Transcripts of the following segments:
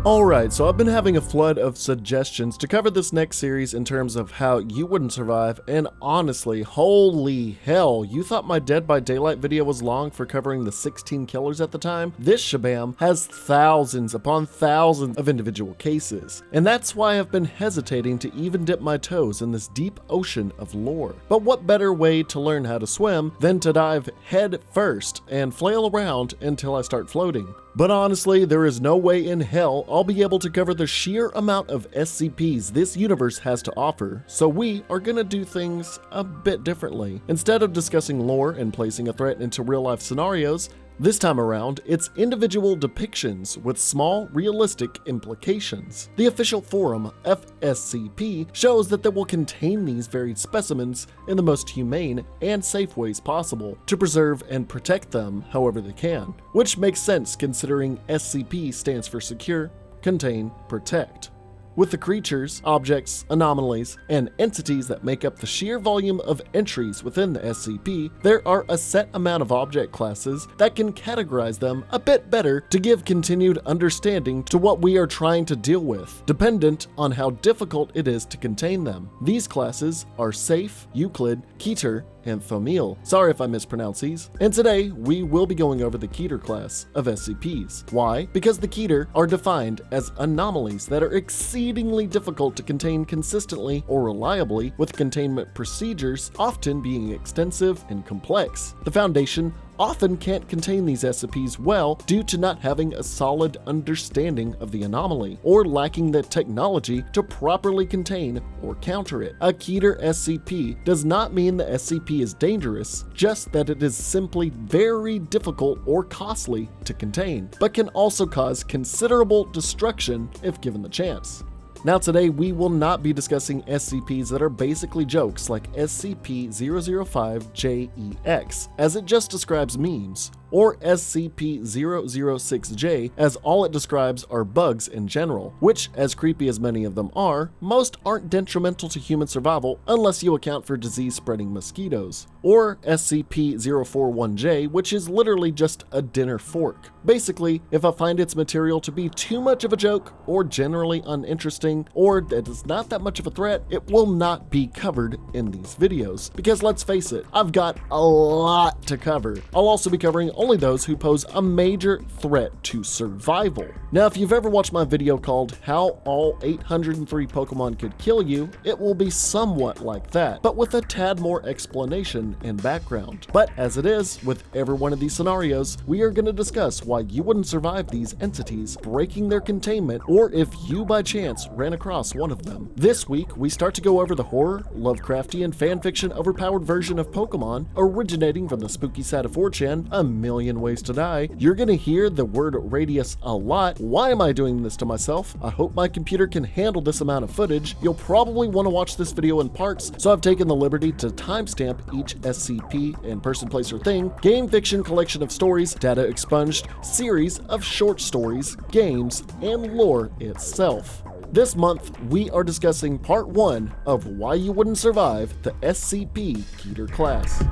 Alright, so I've been having a flood of suggestions to cover this next series in terms of how you wouldn't survive, and honestly, holy hell, you thought my Dead by Daylight video was long for covering the 16 killers at the time? This shabam has thousands upon thousands of individual cases, and that's why I've been hesitating to even dip my toes in this deep ocean of lore. But what better way to learn how to swim than to dive head first and flail around until I start floating? But honestly, there is no way in hell I'll be able to cover the sheer amount of SCPs this universe has to offer, so we are gonna do things a bit differently. Instead of discussing lore and placing a threat into real-life scenarios, this time around, it's individual depictions with small, realistic implications. The official forum, FSCP, shows that they will contain these varied specimens in the most humane and safe ways possible to preserve and protect them however they can, which makes sense considering SCP stands for Secure, Contain, Protect. With the creatures, objects, anomalies, and entities that make up the sheer volume of entries within the SCP, there are a set amount of object classes that can categorize them a bit better to give continued understanding to what we are trying to deal with, dependent on how difficult it is to contain them. These classes are Safe, Euclid, Keter, and Thomil. Sorry if I mispronounce these. And today, we will be going over the Keter class of SCPs. Why? Because the Keter are defined as anomalies that are exceedingly difficult to contain consistently or reliably, with containment procedures often being extensive and complex. The Foundation often can't contain these SCPs well due to not having a solid understanding of the anomaly or lacking the technology to properly contain or counter it. A Keter SCP does not mean the SCP is dangerous, just that it is simply very difficult or costly to contain, but can also cause considerable destruction if given the chance. Now today we will not be discussing SCPs that are basically jokes like SCP-005-JEX, as it just describes memes, or SCP-006-J, as all it describes are bugs in general, which, as creepy as many of them are, most aren't detrimental to human survival unless you account for disease-spreading mosquitoes, or SCP-041-J, which is literally just a dinner fork. Basically, if I find its material to be too much of a joke, or generally uninteresting, or that is not that much of a threat, it will not be covered in these videos, because let's face it, I've got a lot to cover. I'll also be covering only those who pose a major threat to survival. Now, if you've ever watched my video called How All 803 Pokemon Could Kill You, it will be somewhat like that, but with a tad more explanation and background. But as it is with every one of these scenarios, we are going to discuss why you wouldn't survive these entities breaking their containment, or if you by chance ran across one of them. This week, we start to go over the horror, Lovecraftian fanfiction overpowered version of Pokemon originating from the spooky side of 4chan, A Million Ways to Die. You're gonna hear the word radius a lot. Why am I doing this to myself? I hope my computer can handle this amount of footage. You'll probably want to watch this video in parts, so I've taken the liberty to timestamp each SCP and person, place, or thing, game fiction collection of stories, data expunged, series of short stories, games, and lore itself. This month, we are discussing part 1 of why you wouldn't survive the SCP Keter class.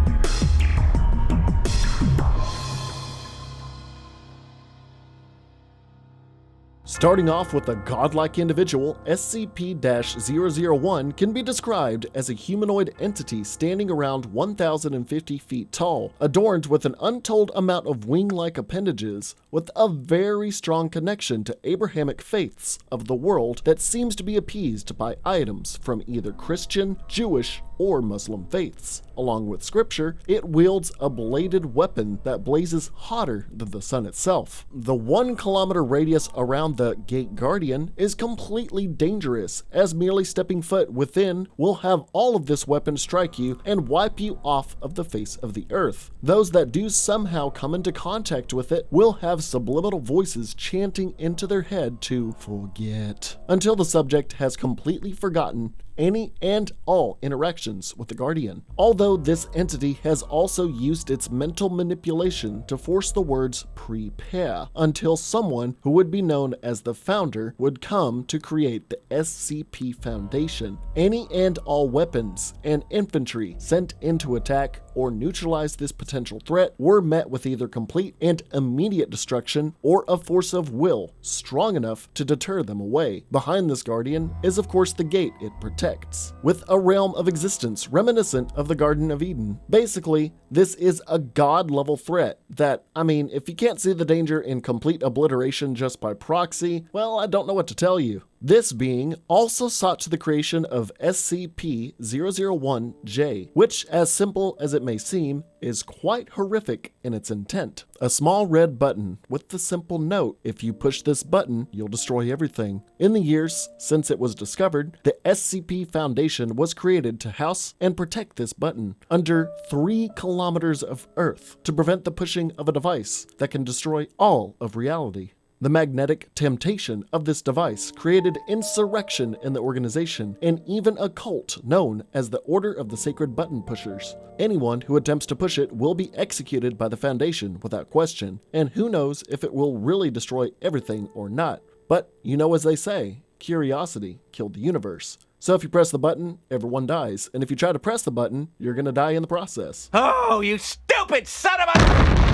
Starting off with a godlike individual, SCP-001 can be described as a humanoid entity standing around 1,050 feet tall, adorned with an untold amount of wing-like appendages, with a very strong connection to Abrahamic faiths of the world that seems to be appeased by items from either Christian, Jewish, or Muslim faiths. Along with scripture, it wields a bladed weapon that blazes hotter than the sun itself. The 1 kilometer radius around the Gate Guardian is completely dangerous, as merely stepping foot within will have all of this weapon strike you and wipe you off of the face of the earth. Those that do somehow come into contact with it will have subliminal voices chanting into their head to forget, until the subject has completely forgotten any and all interactions with the Guardian. Although this entity has also used its mental manipulation to force the words prepare until someone who would be known as the founder would come to create the SCP Foundation. Any and all weapons and infantry sent in to attack or neutralize this potential threat were met with either complete and immediate destruction or a force of will strong enough to deter them away. Behind this guardian is of course the gate it protects, with a realm of existence reminiscent of the Garden of Eden. Basically, this is a god-level threat that, I mean, if you can't see the danger in complete obliteration just by proxy, well, I don't know what to tell you. This being also sought to the creation of SCP-001-J, which, as simple as it may seem, is quite horrific in its intent. A small red button with the simple note, if you push this button, you'll destroy everything. In the years since it was discovered, the SCP Foundation was created to house and protect this button under 3 kilometers of Earth to prevent the pushing of a device that can destroy all of reality. The magnetic temptation of this device created insurrection in the organization and even a cult known as the Order of the Sacred Button Pushers. Anyone who attempts to push it will be executed by the Foundation without question, and who knows if it will really destroy everything or not. But you know, as they say, curiosity killed the universe. So if you press the button, everyone dies, and if you try to press the button, you're gonna die in the process. Oh, you stupid son of a...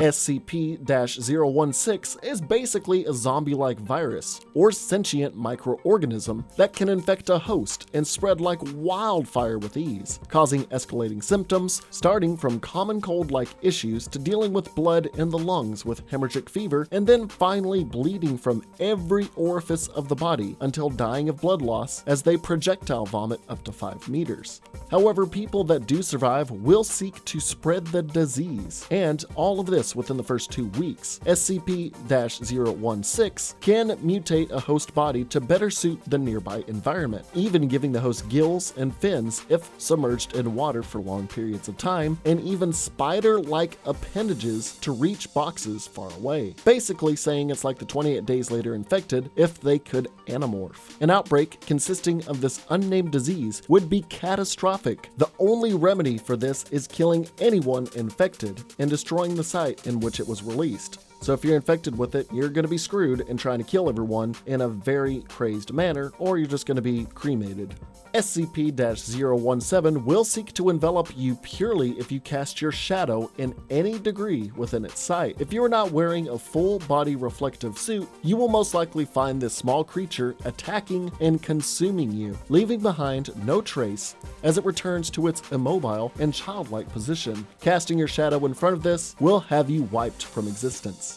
SCP-016 is basically a zombie-like virus or sentient microorganism that can infect a host and spread like wildfire with ease, causing escalating symptoms starting from common cold-like issues to dealing with blood in the lungs with hemorrhagic fever, and then finally bleeding from every orifice of the body until dying of blood loss as they projectile vomit up to 5 meters. However, people that do survive will seek to spread the disease, and all of this within the first 2 weeks. SCP-016 can mutate a host body to better suit the nearby environment, even giving the host gills and fins if submerged in water for long periods of time, and even spider-like appendages to reach boxes far away. Basically saying it's like the 28 days later infected if they could anamorph. An outbreak consisting of this unnamed disease would be catastrophic. The only remedy for this is killing anyone infected and destroying the site in which it was released. So if you're infected with it, you're going to be screwed and trying to kill everyone in a very crazed manner, or you're just going to be cremated. SCP-017 will seek to envelop you purely if you cast your shadow in any degree within its sight. If you are not wearing a full body reflective suit, you will most likely find this small creature attacking and consuming you, leaving behind no trace as it returns to its immobile and childlike position. Casting your shadow in front of this will have you wiped from existence.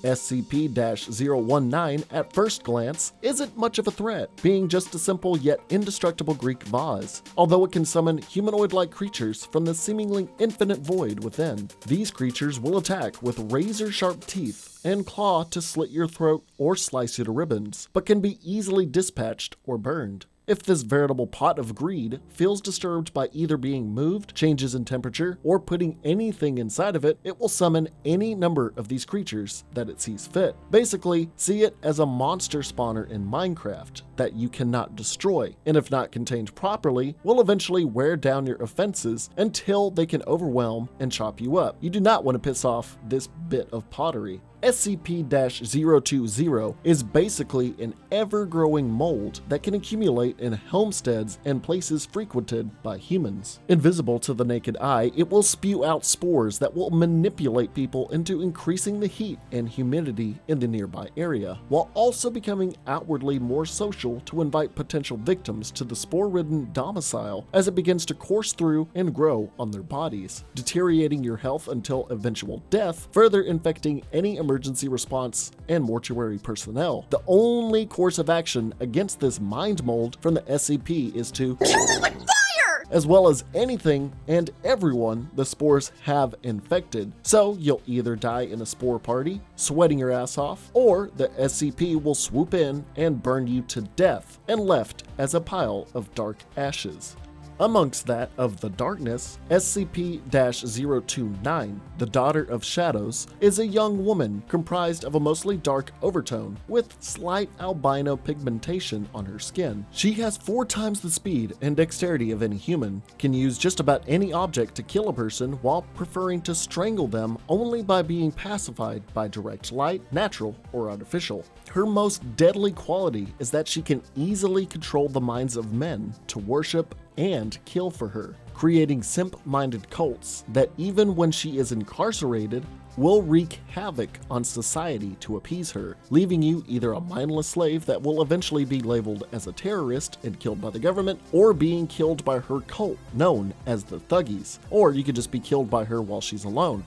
SCP-019 at first glance isn't much of a threat, being just a simple yet indestructible Greek vase, although it can summon humanoid-like creatures from the seemingly infinite void within. These creatures will attack with razor-sharp teeth and claw to slit your throat or slice you to ribbons, but can be easily dispatched or burned. If this veritable pot of greed feels disturbed by either being moved, changes in temperature, or putting anything inside of it, it will summon any number of these creatures that it sees fit. Basically, see it as a monster spawner in Minecraft that you cannot destroy, and if not contained properly, will eventually wear down your offenses until they can overwhelm and chop you up. You do not want to piss off this bit of pottery. SCP-020 is basically an ever-growing mold that can accumulate in homesteads and places frequented by humans. Invisible to the naked eye, it will spew out spores that will manipulate people into increasing the heat and humidity in the nearby area, while also becoming outwardly more social to invite potential victims to the spore-ridden domicile as it begins to course through and grow on their bodies, deteriorating your health until eventual death, further infecting any emergency response and mortuary personnel. The only course of action against this mind mold from the SCP is to kill them with fire, as well as anything and everyone the spores have infected. So you'll either die in a spore party, sweating your ass off, or the SCP will swoop in and burn you to death and left as a pile of dark ashes. Amongst that of the darkness, SCP-029, the Daughter of Shadows, is a young woman comprised of a mostly dark overtone with slight albino pigmentation on her skin. She has 4 times the speed and dexterity of any human, can use just about any object to kill a person while preferring to strangle them only by being pacified by direct light, natural or artificial. Her most deadly quality is that she can easily control the minds of men to worship and kill for her, creating simp-minded cults that even when she is incarcerated, will wreak havoc on society to appease her, leaving you either a mindless slave that will eventually be labeled as a terrorist and killed by the government, or being killed by her cult, known as the Thuggies, or you could just be killed by her while she's alone.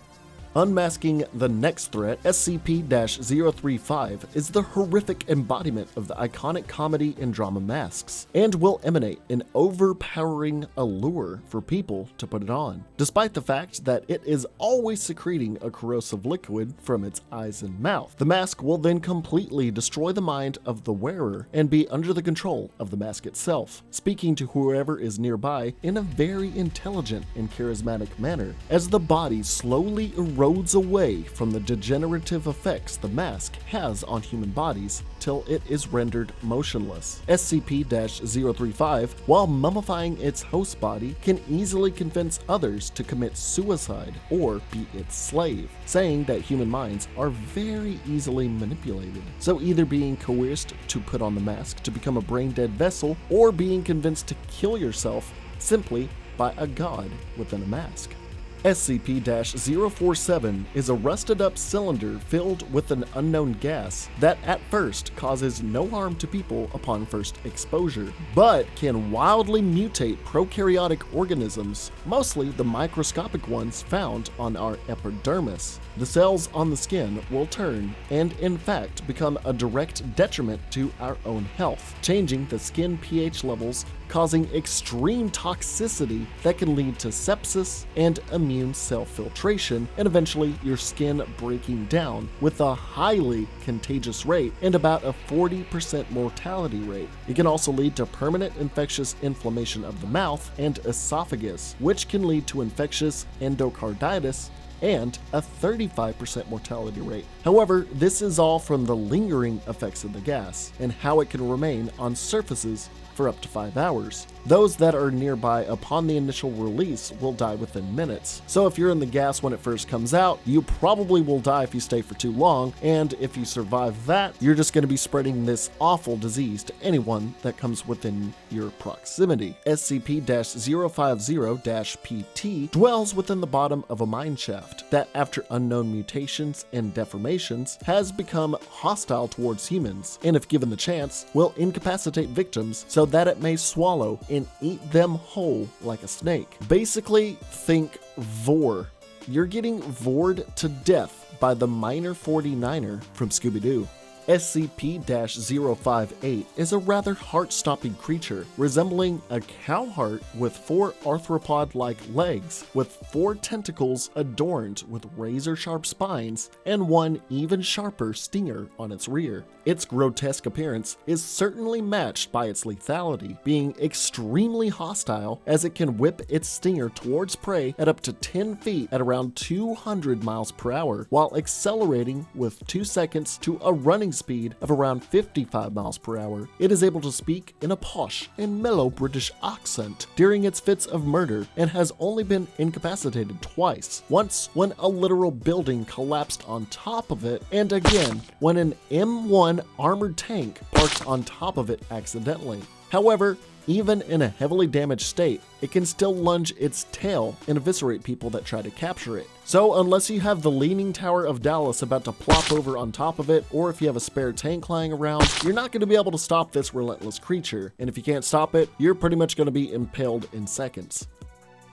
Unmasking the next threat, SCP-035 is the horrific embodiment of the iconic comedy and drama masks, and will emanate an overpowering allure for people to put it on, despite the fact that it is always secreting a corrosive liquid from its eyes and mouth. The mask will then completely destroy the mind of the wearer and be under the control of the mask itself, speaking to whoever is nearby in a very intelligent and charismatic manner, as the body slowly erodes away from the degenerative effects the mask has on human bodies till it is rendered motionless. SCP-035, while mummifying its host body, can easily convince others to commit suicide or be its slave, saying that human minds are very easily manipulated. So either being coerced to put on the mask to become a brain-dead vessel, or being convinced to kill yourself simply by a god within a mask. SCP-047 is a rusted-up cylinder filled with an unknown gas that at first causes no harm to people upon first exposure, but can wildly mutate prokaryotic organisms, mostly the microscopic ones found on our epidermis. The cells on the skin will turn and, in fact, become a direct detriment to our own health, changing the skin pH levels, causing extreme toxicity that can lead to sepsis and immune cell filtration, and eventually your skin breaking down with a highly contagious rate and about a 40% mortality rate. It can also lead to permanent infectious inflammation of the mouth and esophagus, which can lead to infectious endocarditis and a 35% mortality rate. However, this is all from the lingering effects of the gas and how it can remain on surfaces for up to 5 hours. Those that are nearby upon the initial release will die within minutes. So if you're in the gas when it first comes out, you probably will die if you stay for too long, and if you survive that, you're just going to be spreading this awful disease to anyone that comes within your proximity. SCP-050-PT dwells within the bottom of a mine shaft that, after unknown mutations and deformations, has become hostile towards humans, and if given the chance, will incapacitate victims so that it may swallow and eat them whole like a snake. Basically, think Vor. You're getting vored to death by the Minor 49er from Scooby-Doo. SCP-058 is a rather heart-stopping creature, resembling a cow heart with 4 arthropod-like legs, with 4 tentacles adorned with razor-sharp spines and 1 even sharper stinger on its rear. Its grotesque appearance is certainly matched by its lethality, being extremely hostile as it can whip its stinger towards prey at up to 10 feet at around 200 miles per hour, while accelerating with 2 seconds to a running speed of around 55 miles per hour. It is able to speak in a posh and mellow British accent during its fits of murder, and has only been incapacitated twice. Once when a literal building collapsed on top of it, and again when an M1 armored tank parked on top of it accidentally. However, even in a heavily damaged state, it can still lunge its tail and eviscerate people that try to capture it. So unless you have the Leaning Tower of Dallas about to plop over on top of it, or if you have a spare tank lying around, you're not going to be able to stop this relentless creature. And if you can't stop it, you're pretty much going to be impaled in seconds.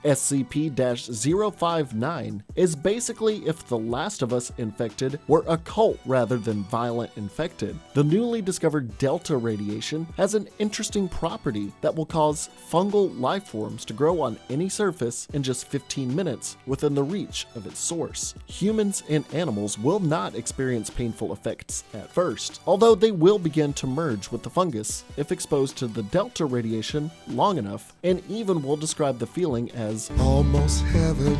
SCP-059 is basically if The Last of Us infected were a cult rather than violent infected. The newly discovered Delta radiation has an interesting property that will cause fungal life forms to grow on any surface in just 15 minutes within the reach of its source. Humans and animals will not experience painful effects at first, although they will begin to merge with the fungus if exposed to the Delta radiation long enough, and even will describe the feeling as almost heaven.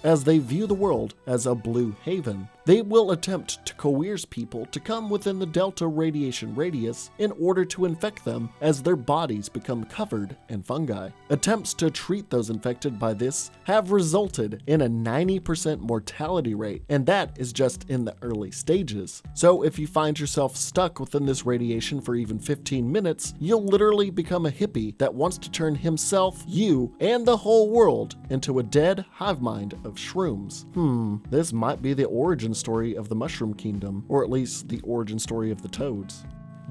as they view the world as a blue haven. they will attempt to coerce people to come within the delta radiation radius in order to infect them as their bodies become covered in fungi. Attempts to treat those infected by this have resulted in a 90% mortality rate, and that is just in the early stages. So if you find yourself stuck within this radiation for even 15 minutes, you'll literally become a hippie that wants to turn himself, you, and the whole world into a dead hive mind of shrooms. This might be the origin story of the Mushroom Kingdom, or at least the origin story of the toads.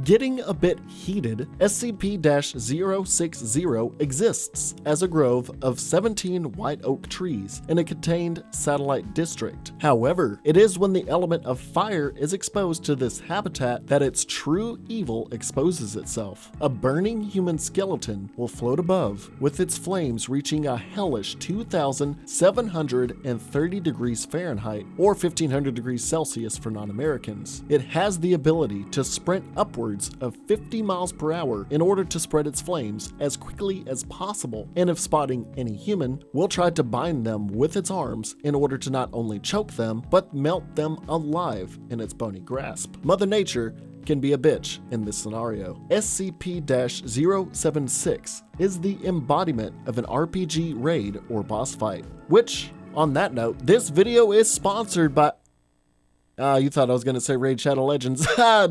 Getting a bit heated, SCP-060 exists as a grove of 17 white oak trees in a contained satellite district. However, it is when the element of fire is exposed to this habitat that its true evil exposes itself. A burning human skeleton will float above, with its flames reaching a hellish 2,730 degrees Fahrenheit, or 1,500 degrees Celsius for non-Americans. It has the ability to sprint upwards of 50 miles per hour in order to spread its flames as quickly as possible, and if spotting any human, will try to bind them with its arms in order to not only choke them, but melt them alive in its bony grasp. Mother Nature can be a bitch in this scenario. SCP-076 is the embodiment of an RPG raid or boss fight, which, on that note, this video is sponsored by... you thought I was going to say Raid Shadow Legends.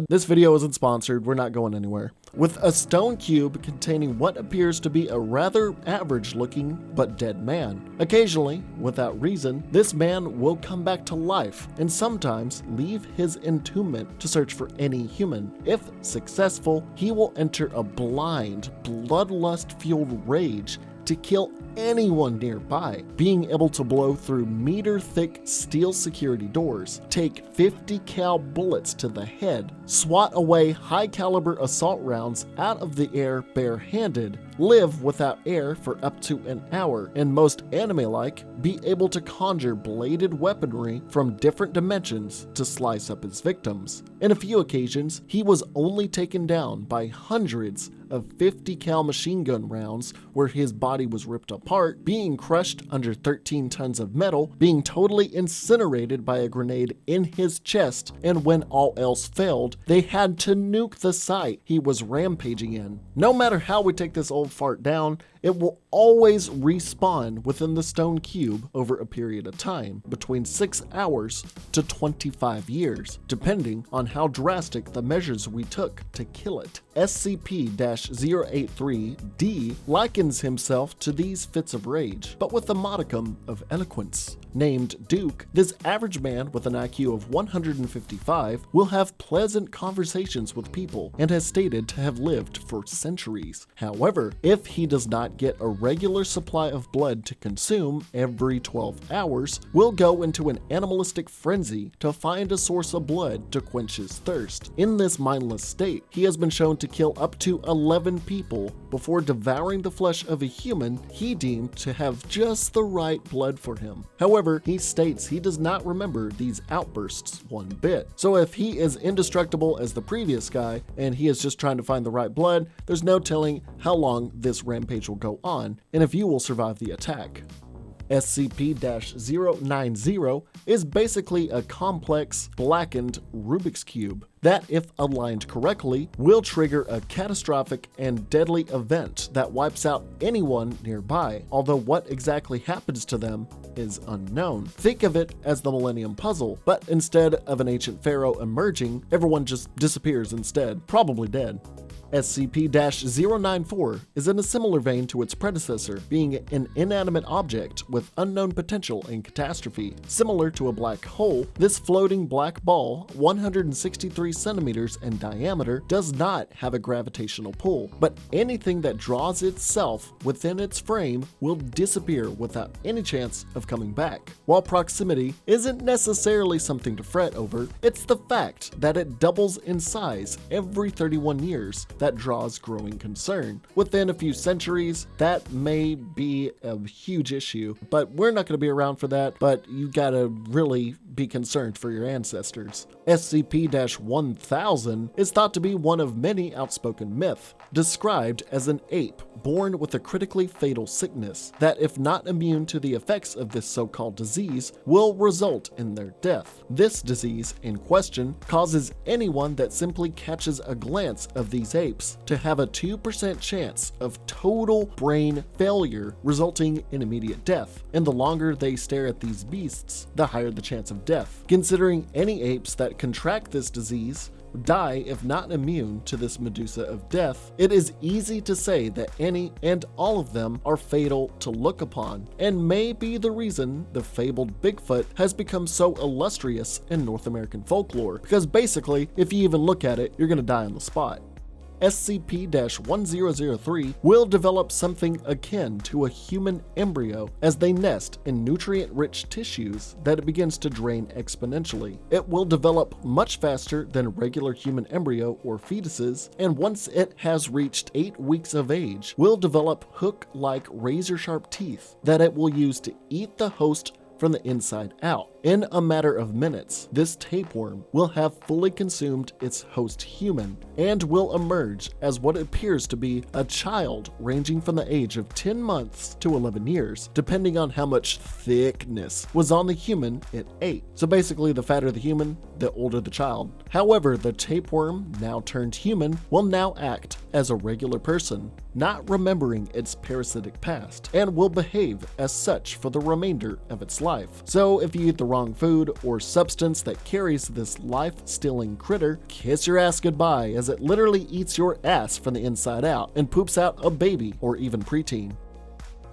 This video isn't sponsored, we're not going anywhere. With a stone cube containing what appears to be a rather average looking but dead man. Occasionally, without reason, this man will come back to life and sometimes leave his entombment to search for any human. If successful, he will enter a blind, bloodlust-fueled rage to kill anyone nearby, being able to blow through meter-thick steel security doors, take 50 cal bullets to the head, swat away high-caliber assault rounds out of the air barehanded, live without air for up to an hour, and most anime-like, be able to conjure bladed weaponry from different dimensions to slice up his victims. In a few occasions, he was only taken down by hundreds of 50 cal machine gun rounds where his body was ripped apart, being crushed under 13 tons of metal, being totally incinerated by a grenade in his chest, and when all else failed, they had to nuke the site he was rampaging in. No matter how we take this old fart down, it will always respawn within the stone cube over a period of time, between 6 hours to 25 years, depending on how drastic the measures we took to kill it. SCP-083-D likens himself to these fits of rage, but with a modicum of eloquence. Named Duke, this average man with an IQ of 155 will have pleasant conversations with people and has stated to have lived for centuries. However, if he does not get a regular supply of blood to consume every 12 hours, will go into an animalistic frenzy to find a source of blood to quench his thirst. In this mindless state, he has been shown to kill up to 11 people before devouring the flesh of a human he deemed to have just the right blood for him. However, he states he does not remember these outbursts one bit. So if he is indestructible as the previous guy, and he is just trying to find the right blood, there's no telling how long this rampage will go on, and if you will survive the attack. SCP-090 is basically a complex, blackened Rubik's Cube that, if aligned correctly, will trigger a catastrophic and deadly event that wipes out anyone nearby, although what exactly happens to them is unknown. Think of it as the Millennium Puzzle, but instead of an ancient pharaoh emerging, everyone just disappears instead, probably dead. SCP-094 is in a similar vein to its predecessor, being an inanimate object with unknown potential in catastrophe. Similar to a black hole, this floating black ball, 163 centimeters in diameter, does not have a gravitational pull, but anything that draws itself within its frame will disappear without any chance of coming back. While proximity isn't necessarily something to fret over, it's the fact that it doubles in size every 31 years, that draws growing concern. Within a few centuries, that may be a huge issue, but we're not going to be around for that, but you gotta really be concerned for your ancestors. SCP-1000 is thought to be one of many outspoken myths, described as an ape born with a critically fatal sickness that, if not immune to the effects of this so-called disease, will result in their death. This disease in question causes anyone that simply catches a glance of these apes to have a 2% chance of total brain failure, resulting in immediate death. And the longer they stare at these beasts, the higher the chance of death. Considering any apes that contract this disease die if not immune to this Medusa of death, it is easy to say that any and all of them are fatal to look upon, and may be the reason the fabled Bigfoot has become so illustrious in North American folklore, because basically, if you even look at it, you're gonna die on the spot. SCP-1003 will develop something akin to a human embryo as they nest in nutrient-rich tissues that it begins to drain exponentially. It will develop much faster than regular human embryo or fetuses, and once it has reached 8 weeks of age, will develop hook-like razor-sharp teeth that it will use to eat the host from the inside out. In a matter of minutes, this tapeworm will have fully consumed its host human and will emerge as what appears to be a child ranging from the age of 10 months to 11 years, depending on how much thickness was on the human it ate. So basically, the fatter the human, the older the child. However, the tapeworm, now turned human, will now act as a regular person, not remembering its parasitic past, and will behave as such for the remainder of its life. So if you eat the wrong food or substance that carries this life-stealing critter, kiss your ass goodbye, as it literally eats your ass from the inside out and poops out a baby or even preteen.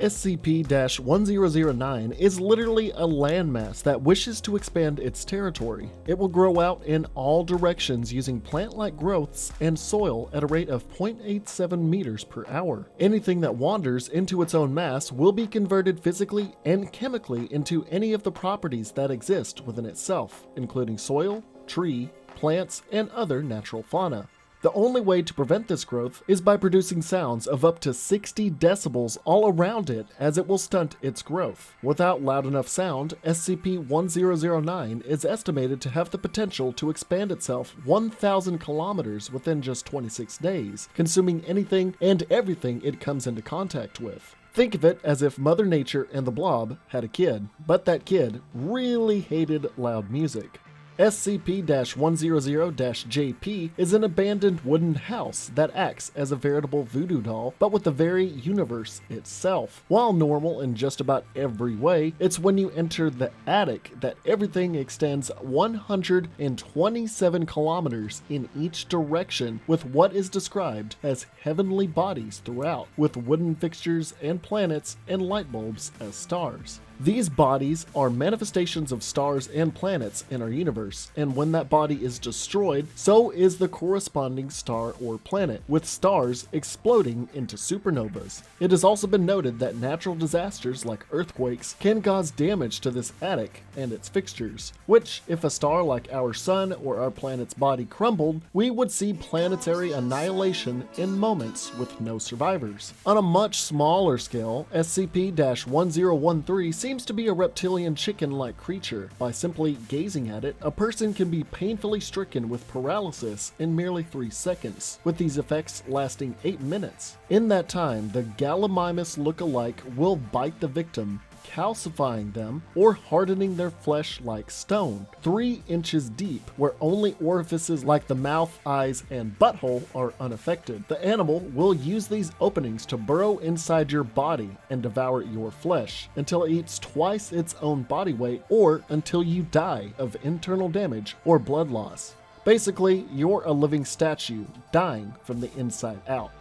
SCP-1009 is literally a landmass that wishes to expand its territory. It will grow out in all directions using plant-like growths and soil at a rate of 0.87 meters per hour. Anything that wanders into its own mass will be converted physically and chemically into any of the properties that exist within itself, including soil, tree, plants, and other natural fauna. The only way to prevent this growth is by producing sounds of up to 60 decibels all around it, as it will stunt its growth. Without loud enough sound, SCP-1009 is estimated to have the potential to expand itself 1,000 kilometers within just 26 days, consuming anything and everything it comes into contact with. Think of it as if Mother Nature and the Blob had a kid, but that kid really hated loud music. SCP-100-JP is an abandoned wooden house that acts as a veritable voodoo doll, but with the very universe itself. While normal in just about every way, it's when you enter the attic that everything extends 127 kilometers in each direction, with what is described as heavenly bodies throughout, with wooden fixtures and planets and light bulbs as stars. These bodies are manifestations of stars and planets in our universe, and when that body is destroyed, so is the corresponding star or planet, with stars exploding into supernovas. It has also been noted that natural disasters like earthquakes can cause damage to this attic and its fixtures, which, if a star like our sun or our planet's body crumbled, we would see planetary annihilation in moments with no survivors. On a much smaller scale, SCP-1013 seems to be a reptilian chicken-like creature. By simply gazing at it, a person can be painfully stricken with paralysis in merely 3 seconds, with these effects lasting 8 minutes. In that time, the Gallimimus look-alike will bite the victim, calcifying them or hardening their flesh like stone, 3 inches deep, where only orifices like the mouth, eyes, and butthole are unaffected. The animal will use these openings to burrow inside your body and devour your flesh until it eats twice its own body weight, or until you die of internal damage or blood loss. Basically, you're a living statue dying from the inside out.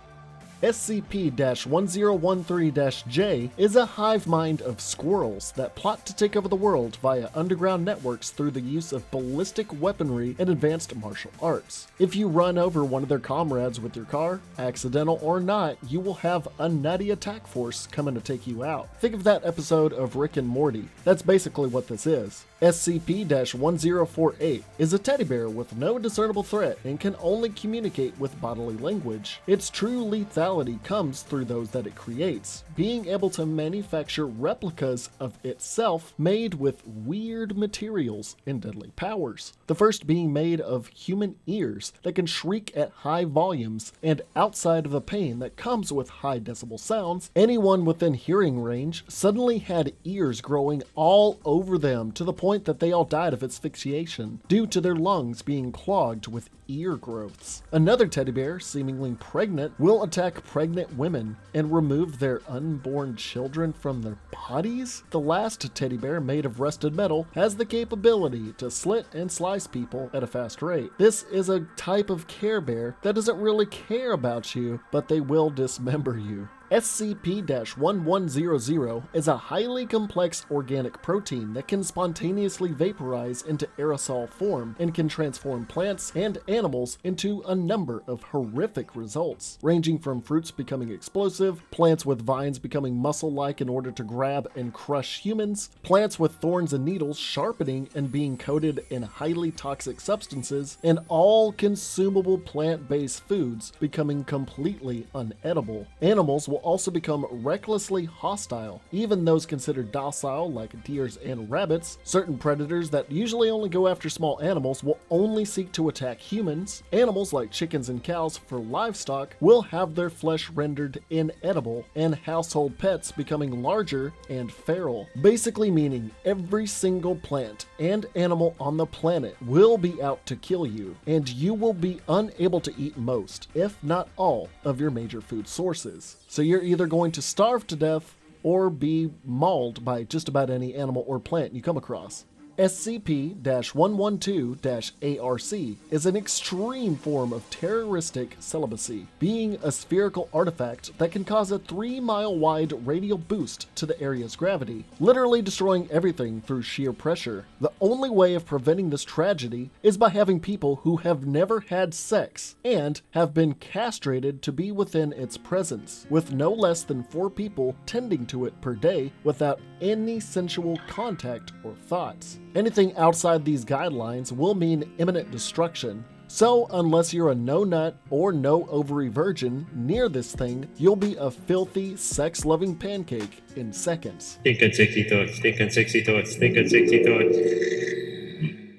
SCP-1013-J is a hive mind of squirrels that plot to take over the world via underground networks through the use of ballistic weaponry and advanced martial arts. If you run over one of their comrades with your car, accidental or not, you will have a nutty attack force coming to take you out. Think of that episode of Rick and Morty. That's basically what this is. SCP-1048 is a teddy bear with no discernible threat and can only communicate with bodily language. Its true lethality comes through those that it creates, being able to manufacture replicas of itself made with weird materials and deadly powers. The first being made of human ears that can shriek at high volumes, and outside of the pain that comes with high decibel sounds, anyone within hearing range suddenly had ears growing all over them to the point that they all died of asphyxiation due to their lungs being clogged with ear growths. Another teddy bear, seemingly pregnant, will attack pregnant women and remove their unborn children from their bodies. The last teddy bear, made of rusted metal, has the capability to slit and slice people at a fast rate. This is a type of Care Bear that doesn't really care about you, but they will dismember you. SCP-1100 is a highly complex organic protein that can spontaneously vaporize into aerosol form and can transform plants and animals into a number of horrific results, ranging from fruits becoming explosive, plants with vines becoming muscle-like in order to grab and crush humans, plants with thorns and needles sharpening and being coated in highly toxic substances, and all consumable plant-based foods becoming completely unedible. Animals will also become recklessly hostile, even those considered docile like deers and rabbits. Certain predators that usually only go after small animals will only seek to attack humans. Animals like chickens and cows for livestock will have their flesh rendered inedible, and household pets becoming larger and feral, basically meaning every single plant and animal on the planet will be out to kill you, and you will be unable to eat most, if not all, of your major food sources. So you're either going to starve to death or be mauled by just about any animal or plant you come across. SCP-112-ARC is an extreme form of terroristic celibacy, being a spherical artifact that can cause a 3-mile-wide radial boost to the area's gravity, literally destroying everything through sheer pressure. The only way of preventing this tragedy is by having people who have never had sex and have been castrated to be within its presence, with no less than 4 people tending to it per day without any sensual contact or thoughts. Anything outside these guidelines will mean imminent destruction. So unless you're a no-nut or no-ovary virgin near this thing, you'll be a filthy, sex-loving pancake in seconds. Thinking sexy thoughts, thinking sexy thoughts, thinking sexy thoughts.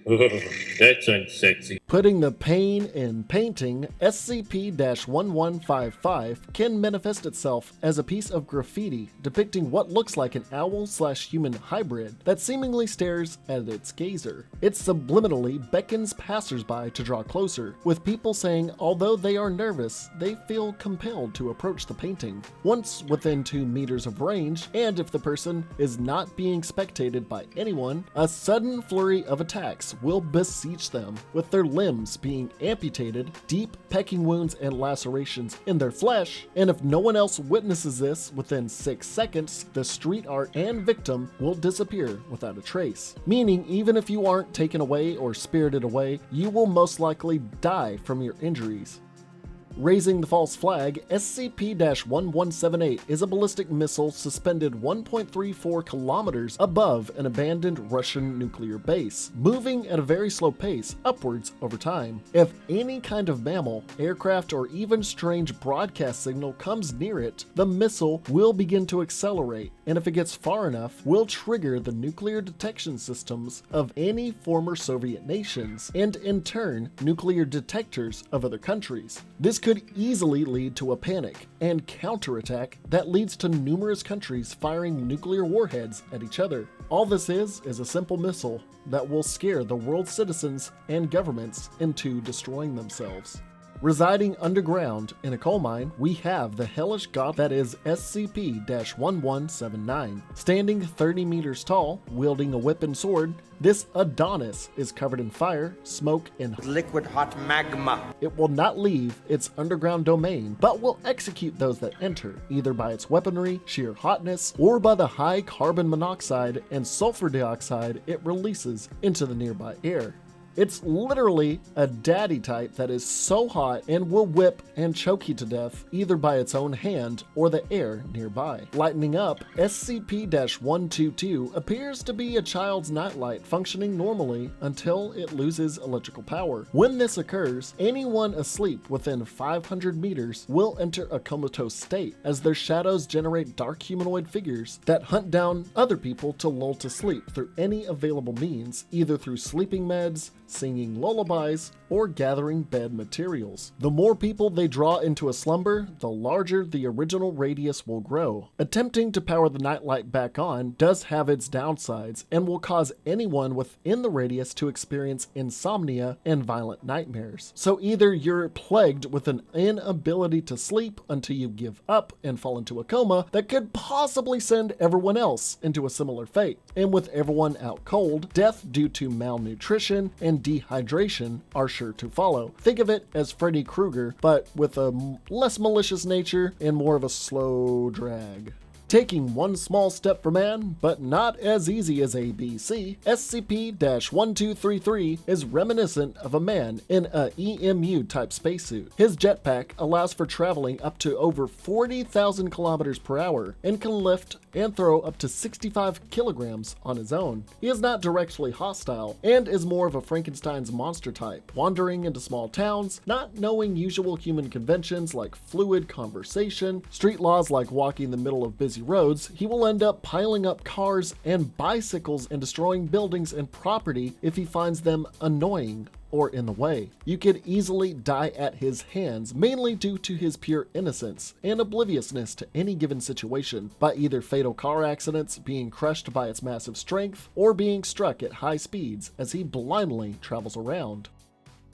Oh, that's unsexy. Putting the pain in painting, SCP-1155 can manifest itself as a piece of graffiti depicting what looks like an owl/human hybrid that seemingly stares at its gazer. It subliminally beckons passersby to draw closer, with people saying although they are nervous, they feel compelled to approach the painting. Once within 2 meters of range, and if the person is not being spectated by anyone, a sudden flurry of attacks will beseech them, with their limbs being amputated, deep pecking wounds and lacerations in their flesh, and if no one else witnesses this within 6 seconds, the street art and victim will disappear without a trace. Meaning even if you aren't taken away or spirited away, you will most likely die from your injuries. Raising the false flag, SCP-1178 is a ballistic missile suspended 1.34 kilometers above an abandoned Russian nuclear base, moving at a very slow pace upwards over time. If any kind of mammal, aircraft, or even strange broadcast signal comes near it, the missile will begin to accelerate, and if it gets far enough, will trigger the nuclear detection systems of any former Soviet nations, and in turn, nuclear detectors of other countries. This could easily lead to a panic and counterattack that leads to numerous countries firing nuclear warheads at each other. All this is a simple missile that will scare the world's citizens and governments into destroying themselves. Residing underground in a coal mine, we have the hellish god that is SCP-1179. Standing 30 meters tall, wielding a whip and sword, this Adonis is covered in fire, smoke, and Liquid hot magma. it will not leave its underground domain, but will execute those that enter, either by its weaponry, sheer hotness, or by the high carbon monoxide and sulfur dioxide it releases into the nearby air. It's literally a daddy type that is so hot and will whip and choke you to death either by its own hand or the air nearby. Lightening up, SCP-122 appears to be a child's nightlight functioning normally until it loses electrical power. When this occurs, anyone asleep within 500 meters will enter a comatose state as their shadows generate dark humanoid figures that hunt down other people to lull to sleep through any available means, either through sleeping meds, singing lullabies, or gathering bed materials. The more people they draw into a slumber, the larger the original radius will grow. Attempting to power the nightlight back on does have its downsides and will cause anyone within the radius to experience insomnia and violent nightmares. So either you're plagued with an inability to sleep until you give up and fall into a coma that could possibly send everyone else into a similar fate. And with everyone out cold, death due to malnutrition and dehydration are sure to follow. Think of it as Freddy Krueger, but with a less malicious nature and more of a slow drag. Taking one small step for man, but not as easy as ABC, SCP-1233 is reminiscent of a man in a EMU-type spacesuit. His jetpack allows for traveling up to over 40,000 kilometers per hour and can lift and throw up to 65 kilograms on his own. He is not directly hostile and is more of a Frankenstein's monster type, wandering into small towns, not knowing usual human conventions like fluid conversation, street laws like walking the middle of busy roads. He will end up piling up cars and bicycles and destroying buildings and property if he finds them annoying or in the way. You could easily die at his hands, mainly due to his pure innocence and obliviousness to any given situation, by either fatal car accidents, being crushed by its massive strength, or being struck at high speeds as he blindly travels around.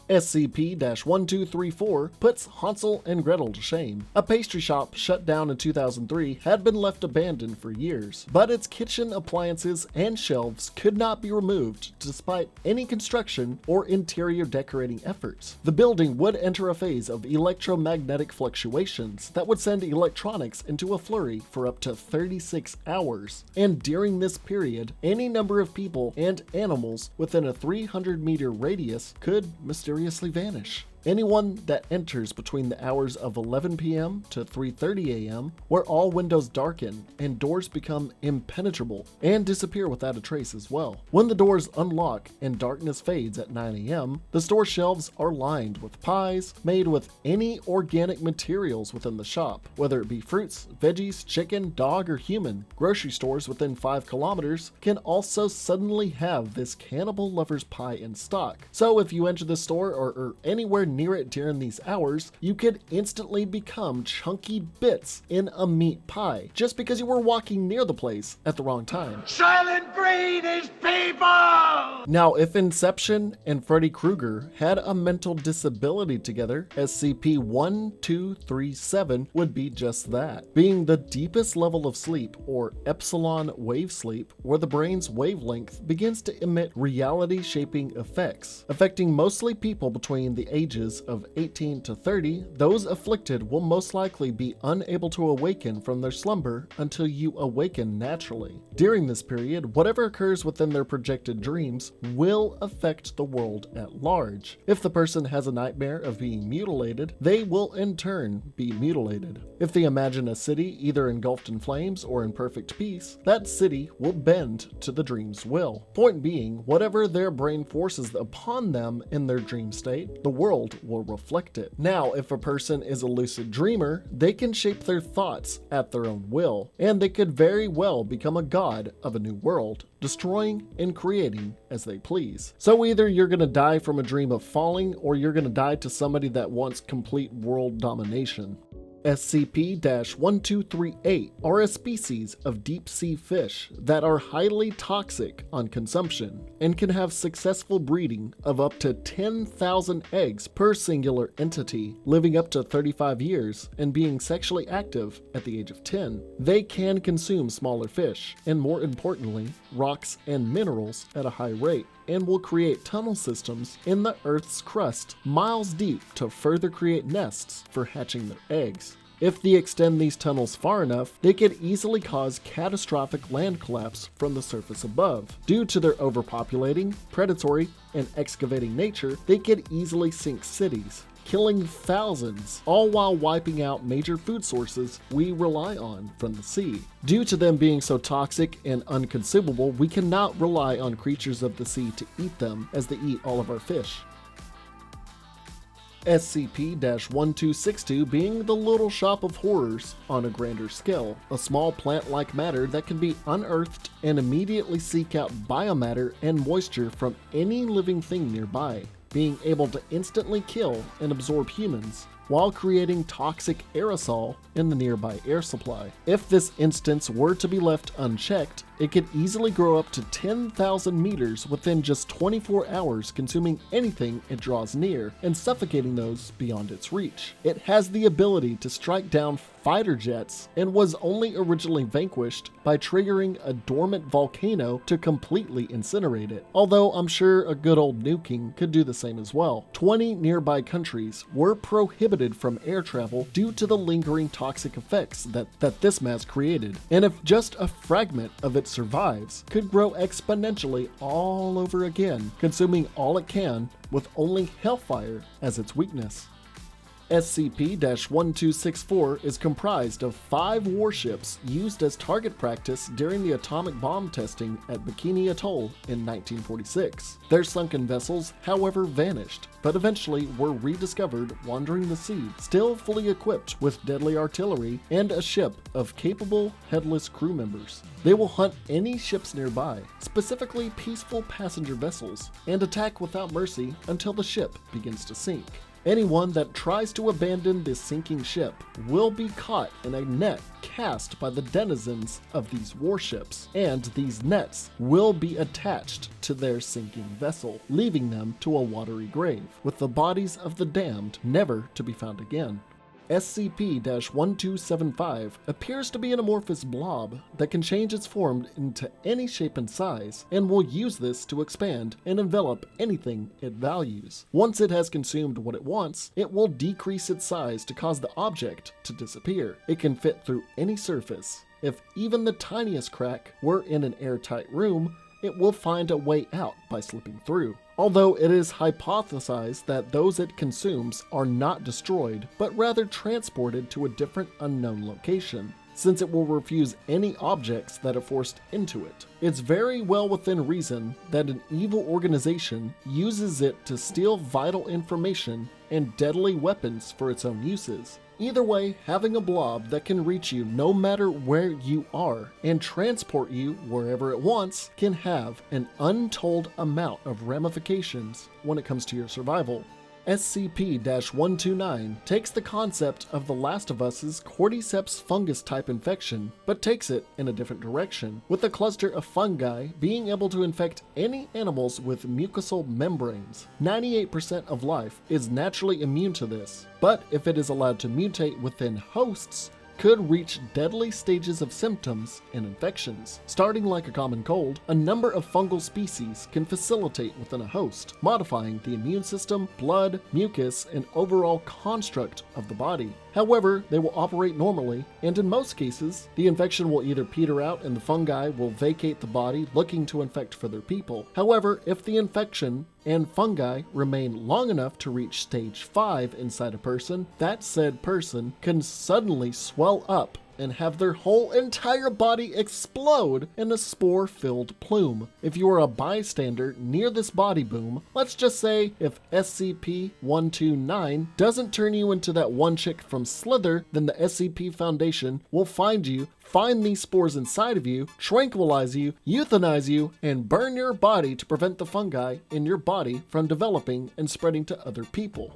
SCP-1234 puts Hansel and Gretel to shame. A pastry shop shut down in 2003 had been left abandoned for years, but its kitchen appliances and shelves could not be removed despite any construction or interior decorating efforts. The building would enter a phase of electromagnetic fluctuations that would send electronics into a flurry for up to 36 hours, and during this period, any number of people and animals within a 300-meter radius could mysteriously vanish. Anyone that enters between the hours of 11 p.m. to 3:30 a.m., where all windows darken and doors become impenetrable and disappear without a trace as well. When the doors unlock and darkness fades at 9 a.m., the store shelves are lined with pies made with any organic materials within the shop, whether it be fruits, veggies, chicken, dog, or human. Grocery stores within 5 kilometers can also suddenly have this cannibal lover's pie in stock. So if you enter the store or anywhere near it during these hours, you could instantly become chunky bits in a meat pie just because you were walking near the place at the wrong time. Silent breed is people! Now, if Inception and Freddy Krueger had a mental disability together, SCP-1237 would be just that, being the deepest level of sleep, or epsilon wave sleep, where the brain's wavelength begins to emit reality-shaping effects, affecting mostly people between the ages of 18 to 30. Those afflicted will most likely be unable to awaken from their slumber until you awaken naturally. During this period, whatever occurs within their projected dreams will affect the world at large. If the person has a nightmare of being mutilated, they will in turn be mutilated. If they imagine a city either engulfed in flames or in perfect peace, that city will bend to the dream's will. Point being, whatever their brain forces upon them in their dream state, the world will reflect it. Now, if a person is a lucid dreamer, they can shape their thoughts at their own will, and they could very well become a god of a new world, destroying and creating as they please. So either you're gonna die from a dream of falling, or you're gonna die to somebody that wants complete world domination. SCP-1238 are a species of deep-sea fish that are highly toxic on consumption and can have successful breeding of up to 10,000 eggs per singular entity, living up to 35 years and being sexually active at the age of 10. They can consume smaller fish, and more importantly, rocks and minerals at a high rate, and will create tunnel systems in the Earth's crust miles deep to further create nests for hatching their eggs. If they extend these tunnels far enough, they could easily cause catastrophic land collapse from the surface above. Due to their overpopulating, predatory, and excavating nature, they could easily sink cities, killing thousands, all while wiping out major food sources we rely on from the sea. Due to them being so toxic and unconsumable, we cannot rely on creatures of the sea to eat them as they eat all of our fish. SCP-1262 being the Little Shop of Horrors on a grander scale, a small plant-like matter that can be unearthed and immediately seek out biomatter and moisture from any living thing nearby, being able to instantly kill and absorb humans while creating toxic aerosol in the nearby air supply. If this instance were to be left unchecked, it could easily grow up to 10,000 meters within just 24 hours, consuming anything it draws near and suffocating those beyond its reach. It has the ability to strike down fighter jets and was only originally vanquished by triggering a dormant volcano to completely incinerate it, although I'm sure a good old nuking could do the same as well. 20 nearby countries were prohibited from air travel due to the lingering toxic effects that this mass created, and if just a fragment of it survives, could grow exponentially all over again, consuming all it can with only hellfire as its weakness. SCP-1264 is comprised of 5 warships used as target practice during the atomic bomb testing at Bikini Atoll in 1946. Their sunken vessels, however, vanished, but eventually were rediscovered wandering the sea, still fully equipped with deadly artillery and a ship of capable headless crew members. They will hunt any ships nearby, specifically peaceful passenger vessels, and attack without mercy until the ship begins to sink. Anyone that tries to abandon this sinking ship will be caught in a net cast by the denizens of these warships, and these nets will be attached to their sinking vessel, leaving them to a watery grave, with the bodies of the damned never to be found again. SCP-1275 appears to be an amorphous blob that can change its form into any shape and size, and will use this to expand and envelop anything it values. Once it has consumed what it wants, it will decrease its size to cause the object to disappear. It can fit through any surface. If even the tiniest crack were in an airtight room, it will find a way out by slipping through. Although it is hypothesized that those it consumes are not destroyed, but rather transported to a different unknown location, since it will refuse any objects that are forced into it. It's very well within reason that an evil organization uses it to steal vital information and deadly weapons for its own uses. Either way, having a blob that can reach you no matter where you are and transport you wherever it wants can have an untold amount of ramifications when it comes to your survival. SCP-129 takes the concept of The Last of Us's cordyceps fungus-type infection, but takes it in a different direction, with a cluster of fungi being able to infect any animals with mucosal membranes. 98% of life is naturally immune to this, but if it is allowed to mutate within hosts, could reach deadly stages of symptoms and infections. Starting like a common cold, a number of fungal species can facilitate within a host, modifying the immune system, blood, mucus, and overall construct of the body. However, they will operate normally, and in most cases, the infection will either peter out and the fungi will vacate the body looking to infect further people. However, if the infection and fungi remain long enough to reach stage 5 inside a person, that said person can suddenly swell up and have their whole entire body explode in a spore-filled plume. If you are a bystander near this body boom, let's just say if SCP-129 doesn't turn you into that one chick from Slither, then the SCP Foundation will find you, find these spores inside of you, tranquilize you, euthanize you, and burn your body to prevent the fungi in your body from developing and spreading to other people.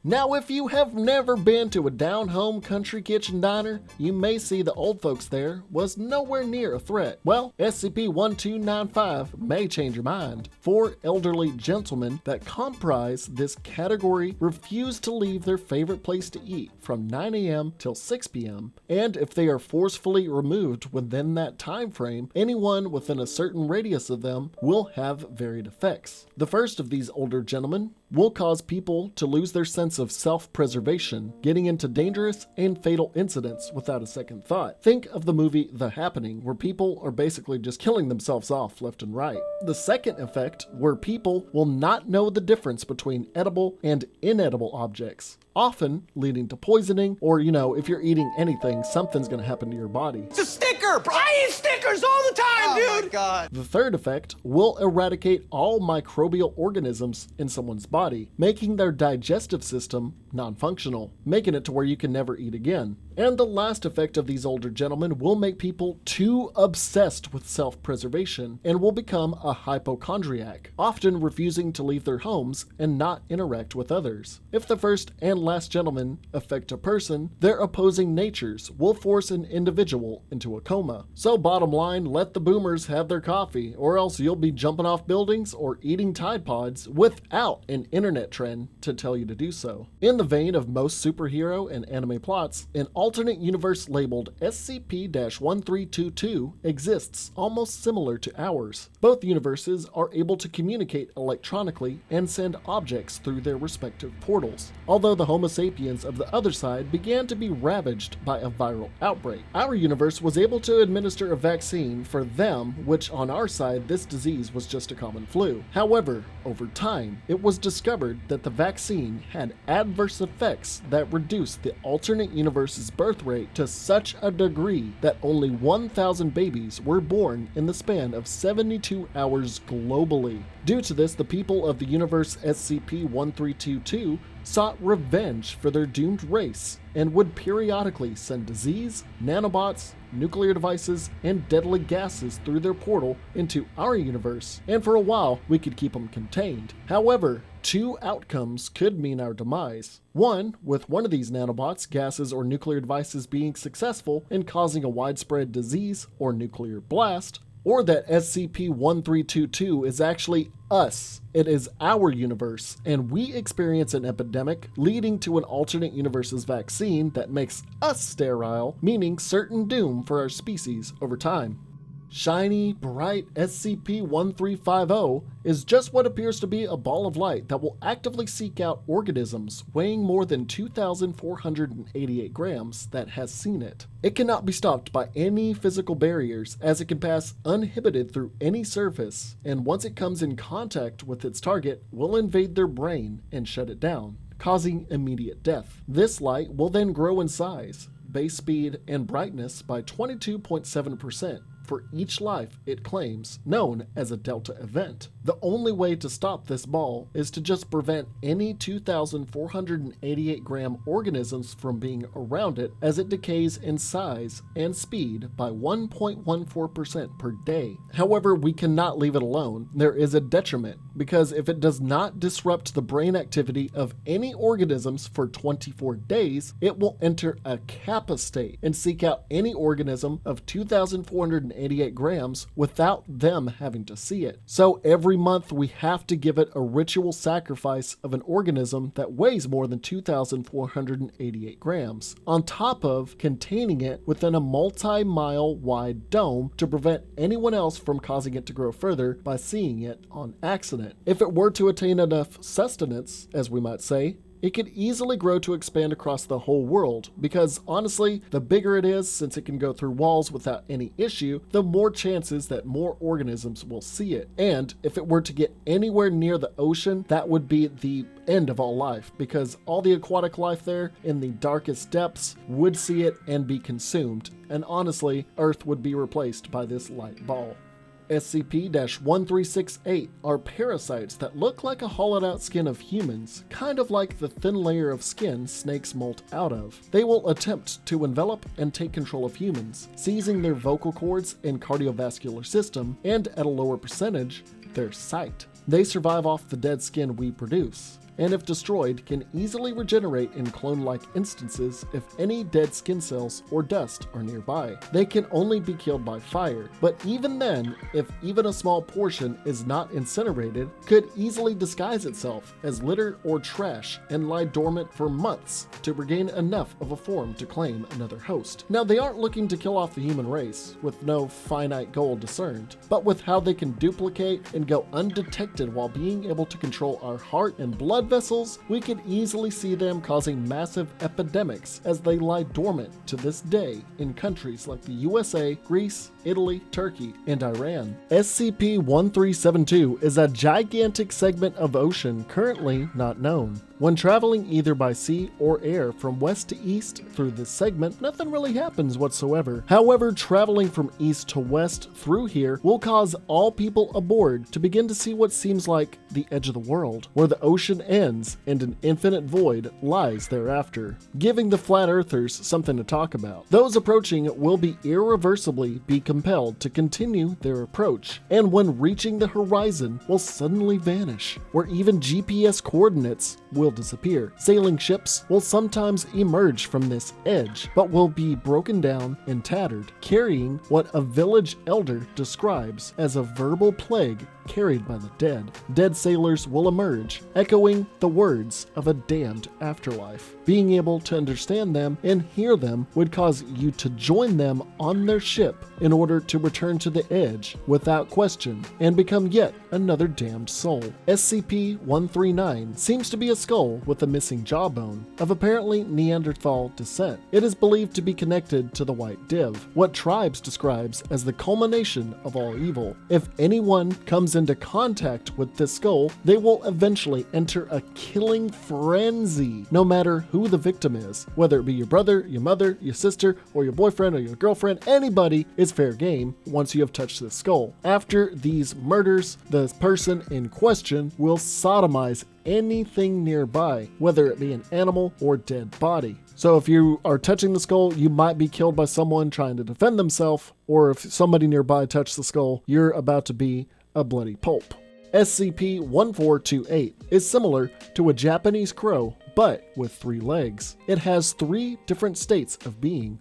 Now, if you have never been to a down-home country kitchen diner, you may see the old folks there was nowhere near a threat. Well, SCP-1295 may change your mind. 4 elderly gentlemen that comprise this category refuse to leave their favorite place to eat from 9 a.m. till 6 p.m., and if they are forcefully removed within that time frame, anyone within a certain radius of them will have varied effects. The first of these older gentlemen will cause people to lose their sense of self-preservation, getting into dangerous and fatal incidents without a second thought. Think of the movie The Happening, where people are basically just killing themselves off left and right. The second effect, where people will not know the difference between edible and inedible objects, often leading to poisoning, or if you're eating anything, something's gonna happen to your body. It's a sticker, bro. I eat stickers all the time, dude. Oh my God. The third effect will eradicate all microbial organisms in someone's body, making their digestive system non-functional, making it to where you can never eat again. And the last effect of these older gentlemen will make people too obsessed with self-preservation and will become a hypochondriac, often refusing to leave their homes and not interact with others. If the first and last gentleman affect a person, their opposing natures will force an individual into a coma. So bottom line, let the boomers have their coffee, or else you'll be jumping off buildings or eating Tide Pods without an internet trend to tell you to do so. In the vein of most superhero and anime plots, an alternate universe labeled SCP-1322 exists almost similar to ours. Both universes are able to communicate electronically and send objects through their respective portals, although the Homo sapiens of the other side began to be ravaged by a viral outbreak. Our universe was able to administer a vaccine for them, which on our side this disease was just a common flu. However, over time, it was discovered that the vaccine had adverse effects that reduced the alternate universe's birth rate to such a degree that only 1,000 babies were born in the span of 72 hours globally. Due to this, the people of the universe SCP-1322 sought revenge for their doomed race and would periodically send disease, nanobots, nuclear devices, and deadly gases through their portal into our universe, and for a while we could keep them contained. However, 2 outcomes could mean our demise. One, with one of these nanobots, gases, or nuclear devices being successful in causing a widespread disease or nuclear blast, or that SCP-1322 is actually us. It is our universe, and we experience an epidemic leading to an alternate universe's vaccine that makes us sterile, meaning certain doom for our species over time. Shiny, bright SCP-1350 is just what appears to be a ball of light that will actively seek out organisms weighing more than 2,488 grams that has seen it. It cannot be stopped by any physical barriers, as it can pass uninhibited through any surface, and once it comes in contact with its target, will invade their brain and shut it down, causing immediate death. This light will then grow in size, base speed, and brightness by 22.7%. for each life it claims, known as a Delta event. The only way to stop this ball is to just prevent any 2,488 gram organisms from being around it as it decays in size and speed by 1.14% per day. However, we cannot leave it alone. There is a detriment, because if it does not disrupt the brain activity of any organisms for 24 days, it will enter a kappa state and seek out any organism of 2,488 grams without them having to see it. So every month we have to give it a ritual sacrifice of an organism that weighs more than 2,488 grams, on top of containing it within a multi-mile wide dome to prevent anyone else from causing it to grow further by seeing it on accident. If it were to attain enough sustenance, as we might say, it could easily grow to expand across the whole world, because honestly, the bigger it is, since it can go through walls without any issue, the more chances that more organisms will see it. And if it were to get anywhere near the ocean, that would be the end of all life, because all the aquatic life there in the darkest depths would see it and be consumed, and honestly, Earth would be replaced by this light ball. SCP-1368 are parasites that look like a hollowed out skin of humans, kind of like the thin layer of skin snakes molt out of. They will attempt to envelop and take control of humans, seizing their vocal cords and cardiovascular system, and at a lower percentage, their sight. They survive off the dead skin we produce. and if destroyed, can easily regenerate in clone-like instances if any dead skin cells or dust are nearby. They can only be killed by fire, but even then, if even a small portion is not incinerated, could easily disguise itself as litter or trash and lie dormant for months to regain enough of a form to claim another host. Now, they aren't looking to kill off the human race, with no finite goal discerned, but with how they can duplicate and go undetected while being able to control our heart and blood vessels, we could easily see them causing massive epidemics as they lie dormant to this day in countries like the USA, Greece, Italy, Turkey, and Iran. SCP-1372 is a gigantic segment of ocean currently not known. When traveling either by sea or air from west to east through this segment, nothing really happens whatsoever. However, traveling from east to west through here will cause all people aboard to begin to see what seems like the edge of the world, where the ocean ends and an infinite void lies thereafter, giving the flat earthers something to talk about. Those approaching will be irreversibly compelled to continue their approach, and when reaching the horizon will suddenly vanish, where even GPS coordinates will disappear. Sailing ships will sometimes emerge from this edge, but will be broken down and tattered, carrying what a village elder describes as a verbal plague carried by the dead. Dead sailors will emerge, echoing the words of a damned afterlife. Being able to understand them and hear them would cause you to join them on their ship in order to return to the edge without question and become yet another damned soul. SCP-139 seems to be a skull with a missing jawbone of apparently Neanderthal descent. It is believed to be connected to the White Div, what Tribes describes as the culmination of all evil. If anyone comes into contact with this skull, they will eventually enter a killing frenzy, no matter who the victim is. Whether it be your brother, your mother, your sister, or your boyfriend or your girlfriend, anybody is fair game once you have touched this skull. After these murders, the person in question will sodomize anything nearby, whether it be an animal or dead body. So if you are touching the skull, you might be killed by someone trying to defend themselves, or if somebody nearby touched the skull, you're about to be a bloody pulp. SCP-1428 is similar to a Japanese crow, but with 3 legs. It has 3 different states of being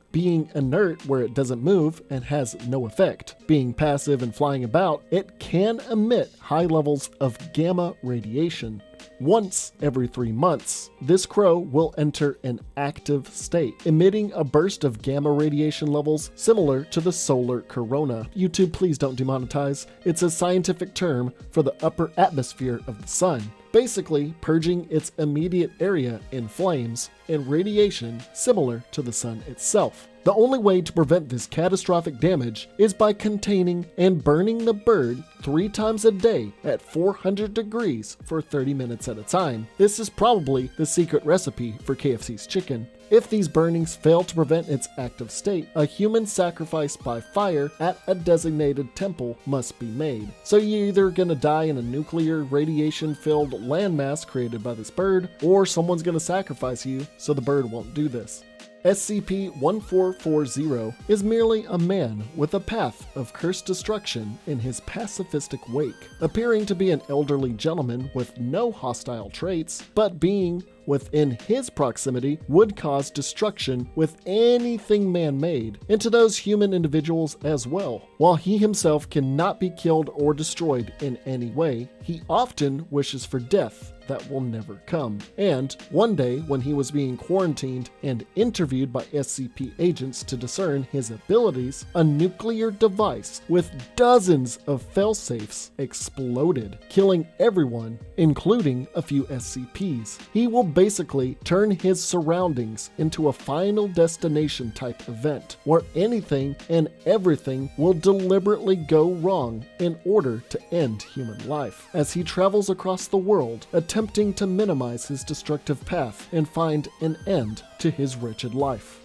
inert where it doesn't move and has no effect. Being passive and flying about, it can emit high levels of gamma radiation. Once every 3 months, this crow will enter an active state, emitting a burst of gamma radiation levels similar to the solar corona. YouTube, please don't demonetize. It's a scientific term for the upper atmosphere of the sun, basically purging its immediate area in flames and radiation similar to the sun itself. The only way to prevent this catastrophic damage is by containing and burning the bird 3 times a day at 400 degrees for 30 minutes at a time. This is probably the secret recipe for KFC's chicken. If these burnings fail to prevent its active state, a human sacrifice by fire at a designated temple must be made. So you're either gonna die in a nuclear radiation-filled landmass created by this bird, or someone's gonna sacrifice you so the bird won't do this. SCP-1440 is merely a man with a path of cursed destruction in his pacifistic wake, appearing to be an elderly gentleman with no hostile traits, but being within his proximity would cause destruction with anything man-made, and to those human individuals as well. While he himself cannot be killed or destroyed in any way, he often wishes for death that will never come. And one day, when he was being quarantined and interviewed by SCP agents to discern his abilities, a nuclear device with dozens of failsafes exploded, killing everyone, including a few SCPs. He will basically turn his surroundings into a final destination type event, where anything and everything will deliberately go wrong in order to end human life, as he travels across the world, attempting to minimize his destructive path and find an end to his wretched life.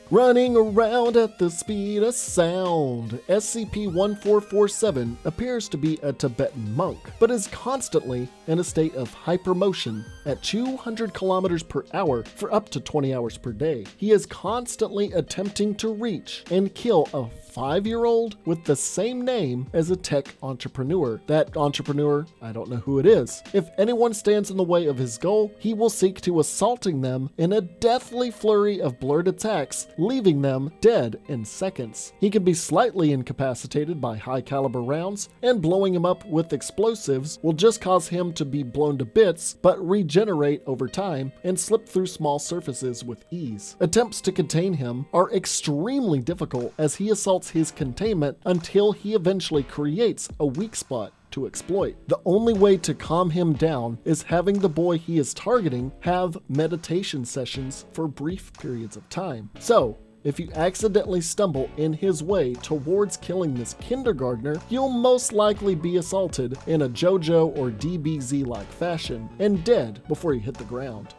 Running around at the speed of sound, SCP-1447 appears to be a Tibetan monk, but is constantly in a state of hypermotion at 200 kilometers per hour for up to 20 hours per day. He is constantly attempting to reach and kill a 5-year-old with the same name as a tech entrepreneur. That entrepreneur, I don't know who it is. If anyone stands in the way of his goal, he will seek to assaulting them in a deathly flurry of blurred attacks, leaving them dead in seconds. He can be slightly incapacitated by high caliber rounds, and blowing him up with explosives will just cause him to be blown to bits, but regenerate over time and slip through small surfaces with ease. Attempts to contain him are extremely difficult as he assaults his containment until he eventually creates a weak spot to exploit. The only way to calm him down is having the boy he is targeting have meditation sessions for brief periods of time. So, if you accidentally stumble in his way towards killing this kindergartner, you'll most likely be assaulted in a JoJo or DBZ-like fashion and dead before you hit the ground.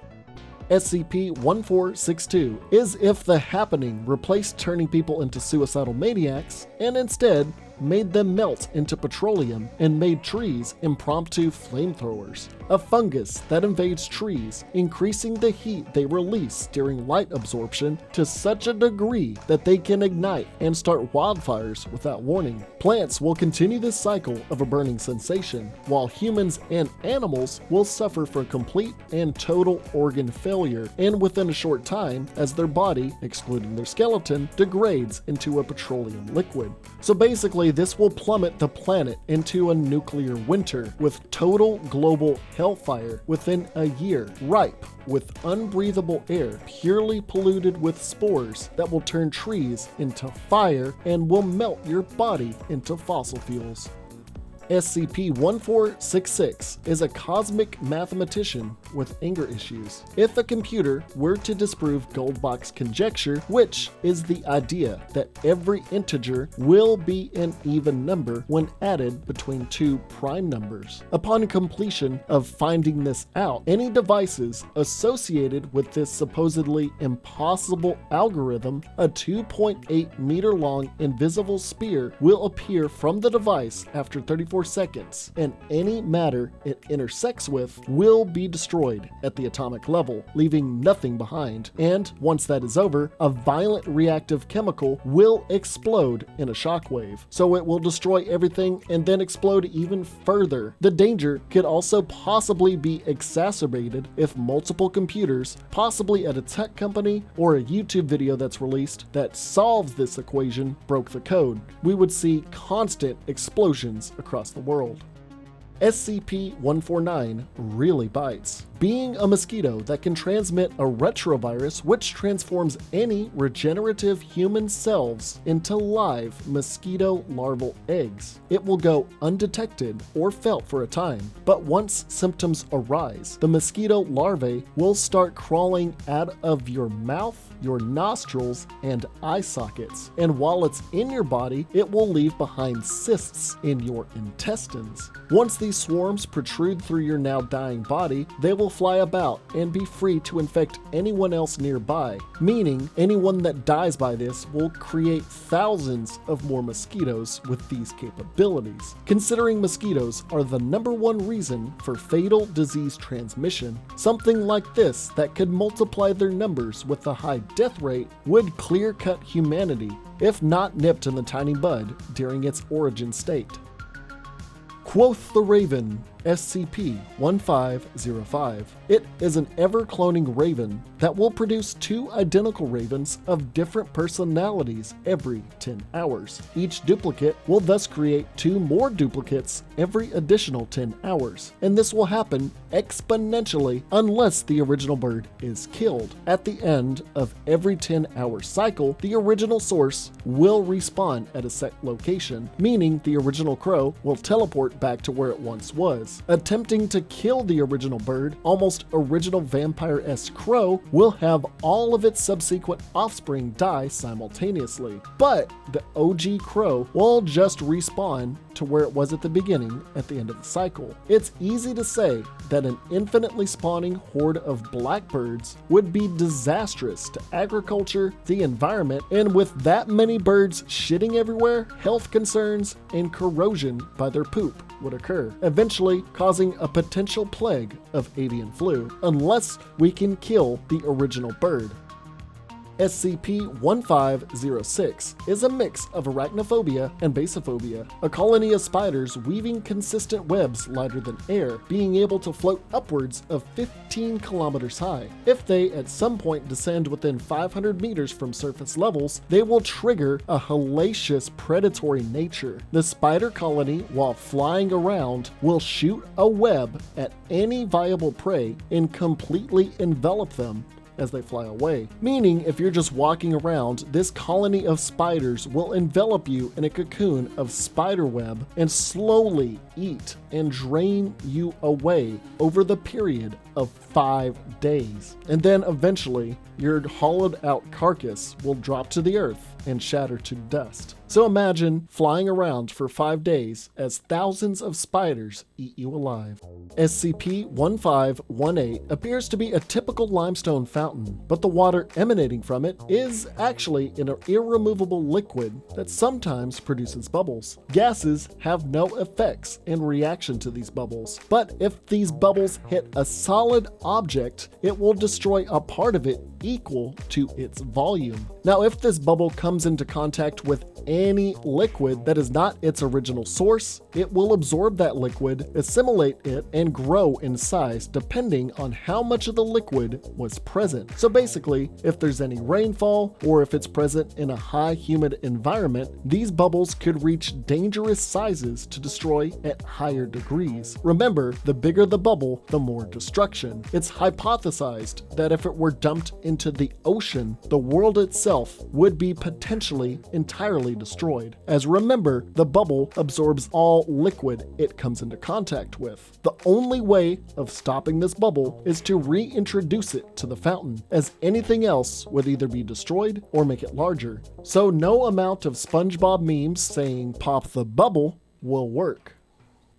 SCP-1462 is if the happening replaced turning people into suicidal maniacs and instead made them melt into petroleum and made trees impromptu flamethrowers. A fungus that invades trees, increasing the heat they release during light absorption to such a degree that they can ignite and start wildfires without warning. Plants will continue this cycle of a burning sensation, while humans and animals will suffer from complete and total organ failure, and within a short time, as their body, excluding their skeleton, degrades into a petroleum liquid. So basically, this will plummet the planet into a nuclear winter with total global hellfire within a year, ripe with unbreathable air purely polluted with spores that will turn trees into fire and will melt your body into fossil fuels. SCP-1466 is a cosmic mathematician with anger issues. If a computer were to disprove Goldbach's conjecture, which is the idea that every integer will be an even number when added between two prime numbers. Upon completion of finding this out, any devices associated with this supposedly impossible algorithm, a 2.8 meter long invisible spear will appear from the device after 34 seconds, and any matter it intersects with will be destroyed at the atomic level, leaving nothing behind. And once that is over, a violent reactive chemical will explode in a shockwave, so it will destroy everything and then explode even further. The danger could also possibly be exacerbated if multiple computers, possibly at a tech company or a YouTube video that's released that solves this equation, broke the code. We would see constant explosions across the world. SCP-149 really bites. Being a mosquito that can transmit a retrovirus which transforms any regenerative human cells into live mosquito larval eggs. It will go undetected or felt for a time, but once symptoms arise, the mosquito larvae will start crawling out of your mouth, your nostrils, and eye sockets. And while it's in your body, it will leave behind cysts in your intestines. Once these swarms protrude through your now dying body, they will fly about and be free to infect anyone else nearby, meaning anyone that dies by this will create thousands of more mosquitoes with these capabilities. Considering mosquitoes are the #1 reason for fatal disease transmission, something like this that could multiply their numbers with a high death rate would clear-cut humanity, if not nipped in the tiny bud during its origin state. Quoth the Raven, SCP-1505. It is an ever-cloning raven that will produce 2 identical ravens of different personalities every 10 hours. Each duplicate will thus create 2 more duplicates every additional 10 hours, and this will happen exponentially unless the original bird is killed. At the end of every 10-hour cycle, the original source will respawn at a set location, meaning the original crow will teleport back to where it once was. Attempting to kill the original bird, almost original vampire-esque crow will have all of its subsequent offspring die simultaneously, but the OG crow will just respawn to where it was at the beginning at the end of the cycle. It's easy to say that an infinitely spawning horde of blackbirds would be disastrous to agriculture, the environment, and with that many birds shitting everywhere, health concerns and corrosion by their poop would occur, eventually causing a potential plague of avian flu, unless we can kill the original bird. SCP-1506 is a mix of arachnophobia and basophobia, a colony of spiders weaving consistent webs lighter than air, being able to float upwards of 15 kilometers high. If they at some point descend within 500 meters from surface levels, they will trigger a hellacious predatory nature. The spider colony, while flying around, will shoot a web at any viable prey and completely envelop them as they fly away. Meaning, if you're just walking around, this colony of spiders will envelop you in a cocoon of spider web and slowly eat and drain you away over the period of 5 days. And then eventually, your hollowed out carcass will drop to the earth and shatter to dust. So imagine flying around for 5 days as thousands of spiders eat you alive. SCP-1518 appears to be a typical limestone fountain, but the water emanating from it is actually an irremovable liquid that sometimes produces bubbles. Gases have no effects in reaction to these bubbles, but if these bubbles hit a solid object, it will destroy a part of it equal to its volume. Now, if this bubble comes into contact with any liquid that is not its original source, it will absorb that liquid, assimilate it, and grow in size depending on how much of the liquid was present. So basically, if there's any rainfall or if it's present in a high humid environment, these bubbles could reach dangerous sizes to destroy at higher degrees. Remember, the bigger the bubble, the more destruction. It's hypothesized that if it were dumped into the ocean, the world itself would be potentially entirely destroyed. As remember, the bubble absorbs all liquid it comes into contact with. The only way of stopping this bubble is to reintroduce it to the fountain, as anything else would either be destroyed or make it larger. So no amount of SpongeBob memes saying "pop the bubble" will work.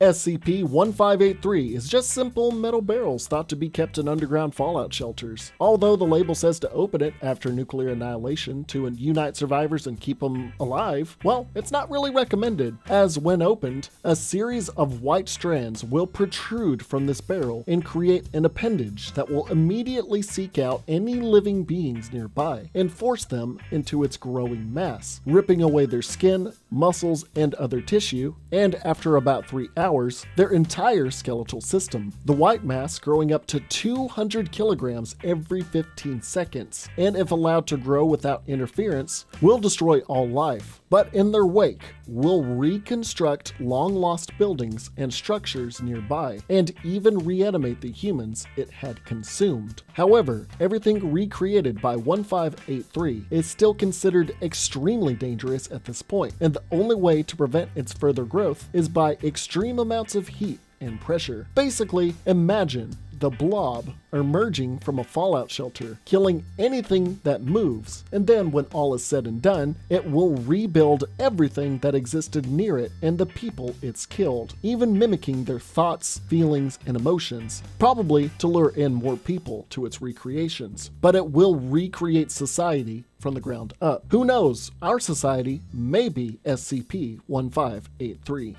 SCP-1583 is just simple metal barrels thought to be kept in underground fallout shelters. Although the label says to open it after nuclear annihilation to unite survivors and keep them alive, well, it's not really recommended, as when opened, a series of white strands will protrude from this barrel and create an appendage that will immediately seek out any living beings nearby and force them into its growing mass, ripping away their skin, muscles, and other tissue, and after about 3 hours, their entire skeletal system. The white mass growing up to 200 kilograms every 15 seconds, and if allowed to grow without interference, will destroy all life, but in their wake will reconstruct long-lost buildings and structures nearby, and even reanimate the humans it had consumed. However, everything recreated by 1583 is still considered extremely dangerous at this point, and the only way to prevent its further growth is by extreme amounts of heat and pressure. Basically, imagine the blob emerging from a fallout shelter, killing anything that moves, and then when all is said and done, it will rebuild everything that existed near it and the people it's killed, even mimicking their thoughts, feelings, and emotions, probably to lure in more people to its recreations. But it will recreate society from the ground up. Who knows? Our society may be SCP-1583.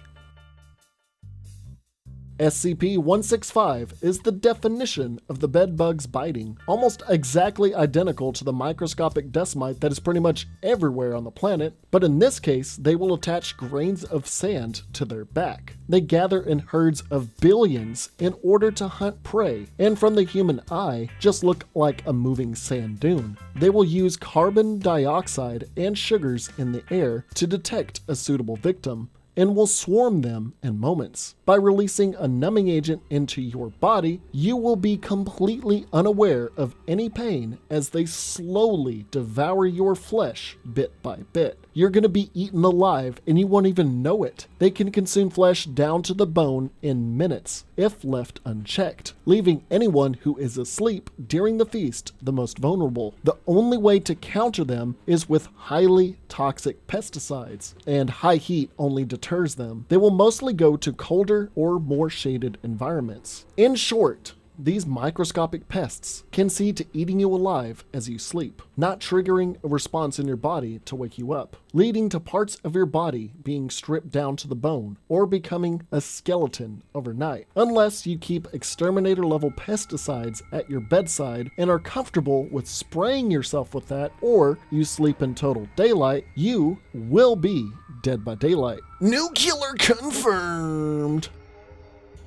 SCP-165 is the definition of the bedbugs biting, almost exactly identical to the microscopic dust mite that is pretty much everywhere on the planet, but in this case, they will attach grains of sand to their back. They gather in herds of billions in order to hunt prey, and from the human eye, just look like a moving sand dune. They will use carbon dioxide and sugars in the air to detect a suitable victim, and will swarm them in moments. By releasing a numbing agent into your body, you will be completely unaware of any pain as they slowly devour your flesh bit by bit. You're going to be eaten alive and you won't even know it. They can consume flesh down to the bone in minutes if left unchecked, leaving anyone who is asleep during the feast the most vulnerable. The only way to counter them is with highly toxic pesticides, and high heat only deters them. They will mostly go to colder or more shaded environments. In short, these microscopic pests can see to eating you alive as you sleep, not triggering a response in your body to wake you up, leading to parts of your body being stripped down to the bone or becoming a skeleton overnight. Unless you keep exterminator-level pesticides at your bedside and are comfortable with spraying yourself with that, or you sleep in total daylight, you will be dead by daylight. Nuclear confirmed!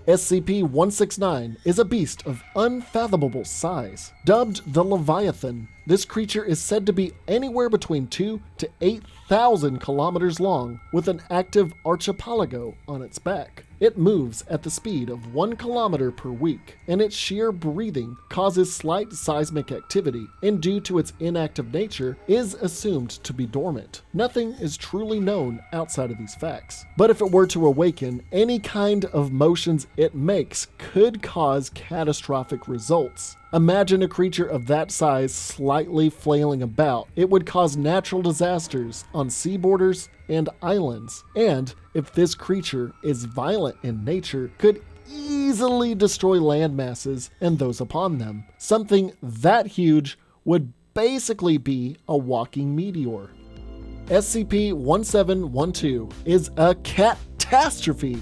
SCP-169 is a beast of unfathomable size. Dubbed the Leviathan, this creature is said to be anywhere between 2 to 8,000 kilometers long, with an active archipelago on its back. It moves at the speed of 1 kilometer per week, and its sheer breathing causes slight seismic activity, and due to its inactive nature, is assumed to be dormant. Nothing is truly known outside of these facts. But if it were to awaken, any kind of motions it makes could cause catastrophic results. Imagine a creature of that size slightly flailing about. It would cause natural disasters on sea borders and islands, and if this creature is violent in nature, could easily destroy land masses and those upon them. Something that huge would basically be a walking meteor. SCP-1712 is a catastrophe.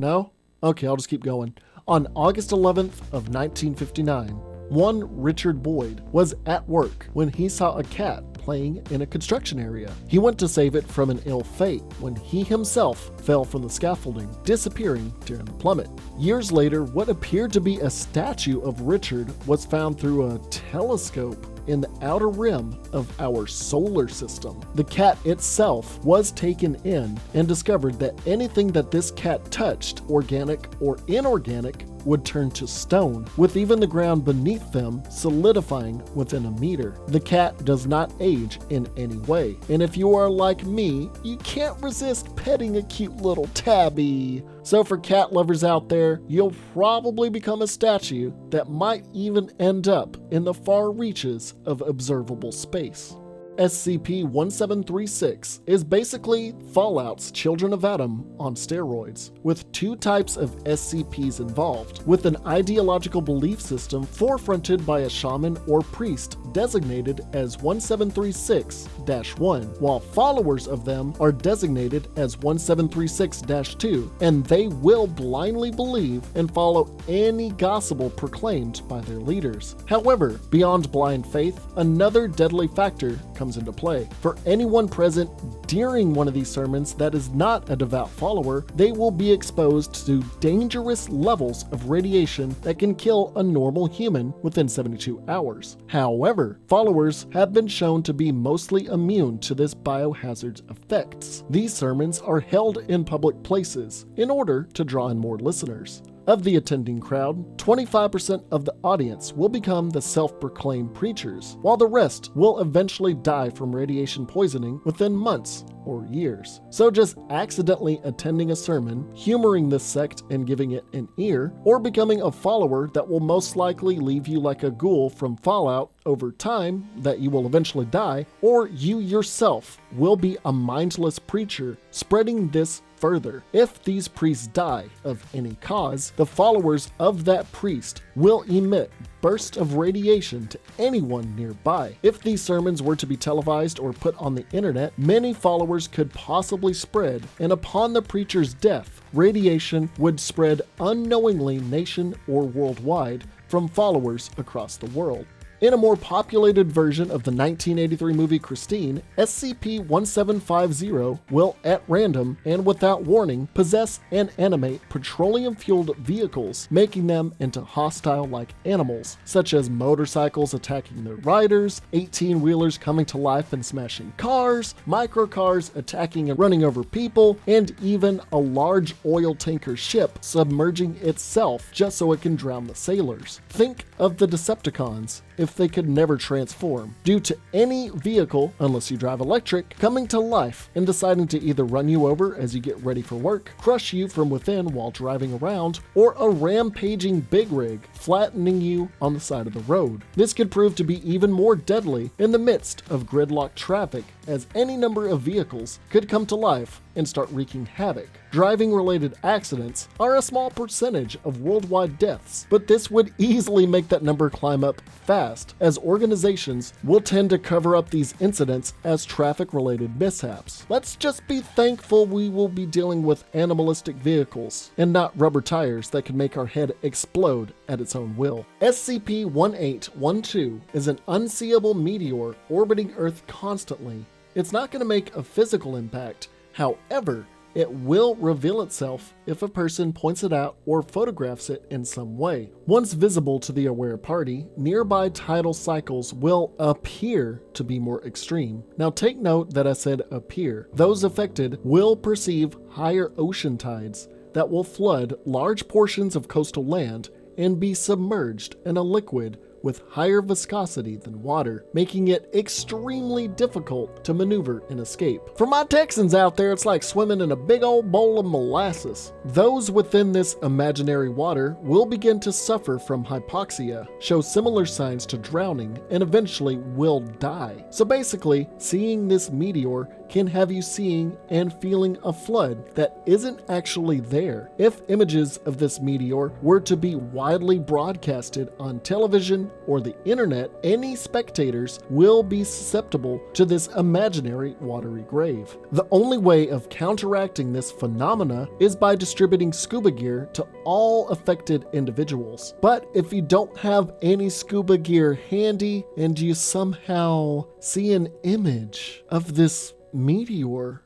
No? Okay, I'll just keep going. On August 11th of 1959, one Richard Boyd was at work when he saw a cat playing in a construction area. He went to save it from an ill fate when he himself fell from the scaffolding, disappearing during the plummet. Years later, what appeared to be a statue of Richard was found through a telescope in the outer rim of our solar system. The cat itself was taken in and discovered that anything that this cat touched, organic or inorganic, would turn to stone, with even the ground beneath them solidifying within a meter. The cat does not age in any way, and if you are like me, you can't resist petting a cute little tabby. So for cat lovers out there, you'll probably become a statue that might even end up in the far reaches of observable space. SCP-1736 is basically Fallout's Children of Atom on steroids, with two types of SCPs involved, with an ideological belief system forefronted by a shaman or priest designated as 1736-1, while followers of them are designated as 1736-2, and they will blindly believe and follow any gospel proclaimed by their leaders. However, beyond blind faith, another deadly factor comes into play. For anyone present during one of these sermons that is not a devout follower, they will be exposed to dangerous levels of radiation that can kill a normal human within 72 hours. However, followers have been shown to be mostly immune to this biohazard's effects. These sermons are held in public places in order to draw in more listeners. Of the attending crowd, 25% of the audience will become the self-proclaimed preachers, while the rest will eventually die from radiation poisoning within months or years. So just accidentally attending a sermon, humoring this sect and giving it an ear, or becoming a follower that will most likely leave you like a ghoul from Fallout over time that you will eventually die, or you yourself will be a mindless preacher spreading this further. If these priests die of any cause, the followers of that priest will emit bursts of radiation to anyone nearby. If these sermons were to be televised or put on the internet, many followers could possibly spread, and upon the preacher's death, radiation would spread unknowingly nation or worldwide from followers across the world. In a more populated version of the 1983 movie Christine, SCP-1750 will, at random and without warning, possess and animate petroleum-fueled vehicles, making them into hostile-like animals, such as motorcycles attacking their riders, 18-wheelers coming to life and smashing cars, microcars attacking and running over people, and even a large oil tanker ship submerging itself just so it can drown the sailors. Think of the Decepticons if they could never transform, due to any vehicle, unless you drive electric, coming to life and deciding to either run you over as you get ready for work, crush you from within while driving around, or a rampaging big rig flattening you on the side of the road. This could prove to be even more deadly in the midst of gridlocked traffic as any number of vehicles could come to life and start wreaking havoc. Driving-related accidents are a small percentage of worldwide deaths, but this would easily make that number climb up fast, as organizations will tend to cover up these incidents as traffic-related mishaps. Let's just be thankful we will be dealing with animalistic vehicles and not rubber tires that can make our head explode at its own will. SCP-1812 is an unseeable meteor orbiting Earth constantly. It's not going to make a physical impact. However, it will reveal itself if a person points it out or photographs it in some way. Once visible to the aware party, nearby tidal cycles will appear to be more extreme. Now take note that I said appear. Those affected will perceive higher ocean tides that will flood large portions of coastal land and be submerged in a liquid with higher viscosity than water, making it extremely difficult to maneuver and escape. For my Texans out there, it's like swimming in a big old bowl of molasses. Those within this imaginary water will begin to suffer from hypoxia, show similar signs to drowning, and eventually will die. So basically, seeing this meteor can have you seeing and feeling a flood that isn't actually there. If images of this meteor were to be widely broadcasted on television or the internet, any spectators will be susceptible to this imaginary watery grave. The only way of counteracting this phenomena is by distributing scuba gear to all affected individuals. But if you don't have any scuba gear handy and you somehow see an image of this meteor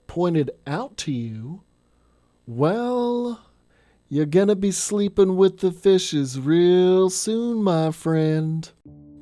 pointed out to you, well, you're gonna be sleeping with the fishes real soon, my friend.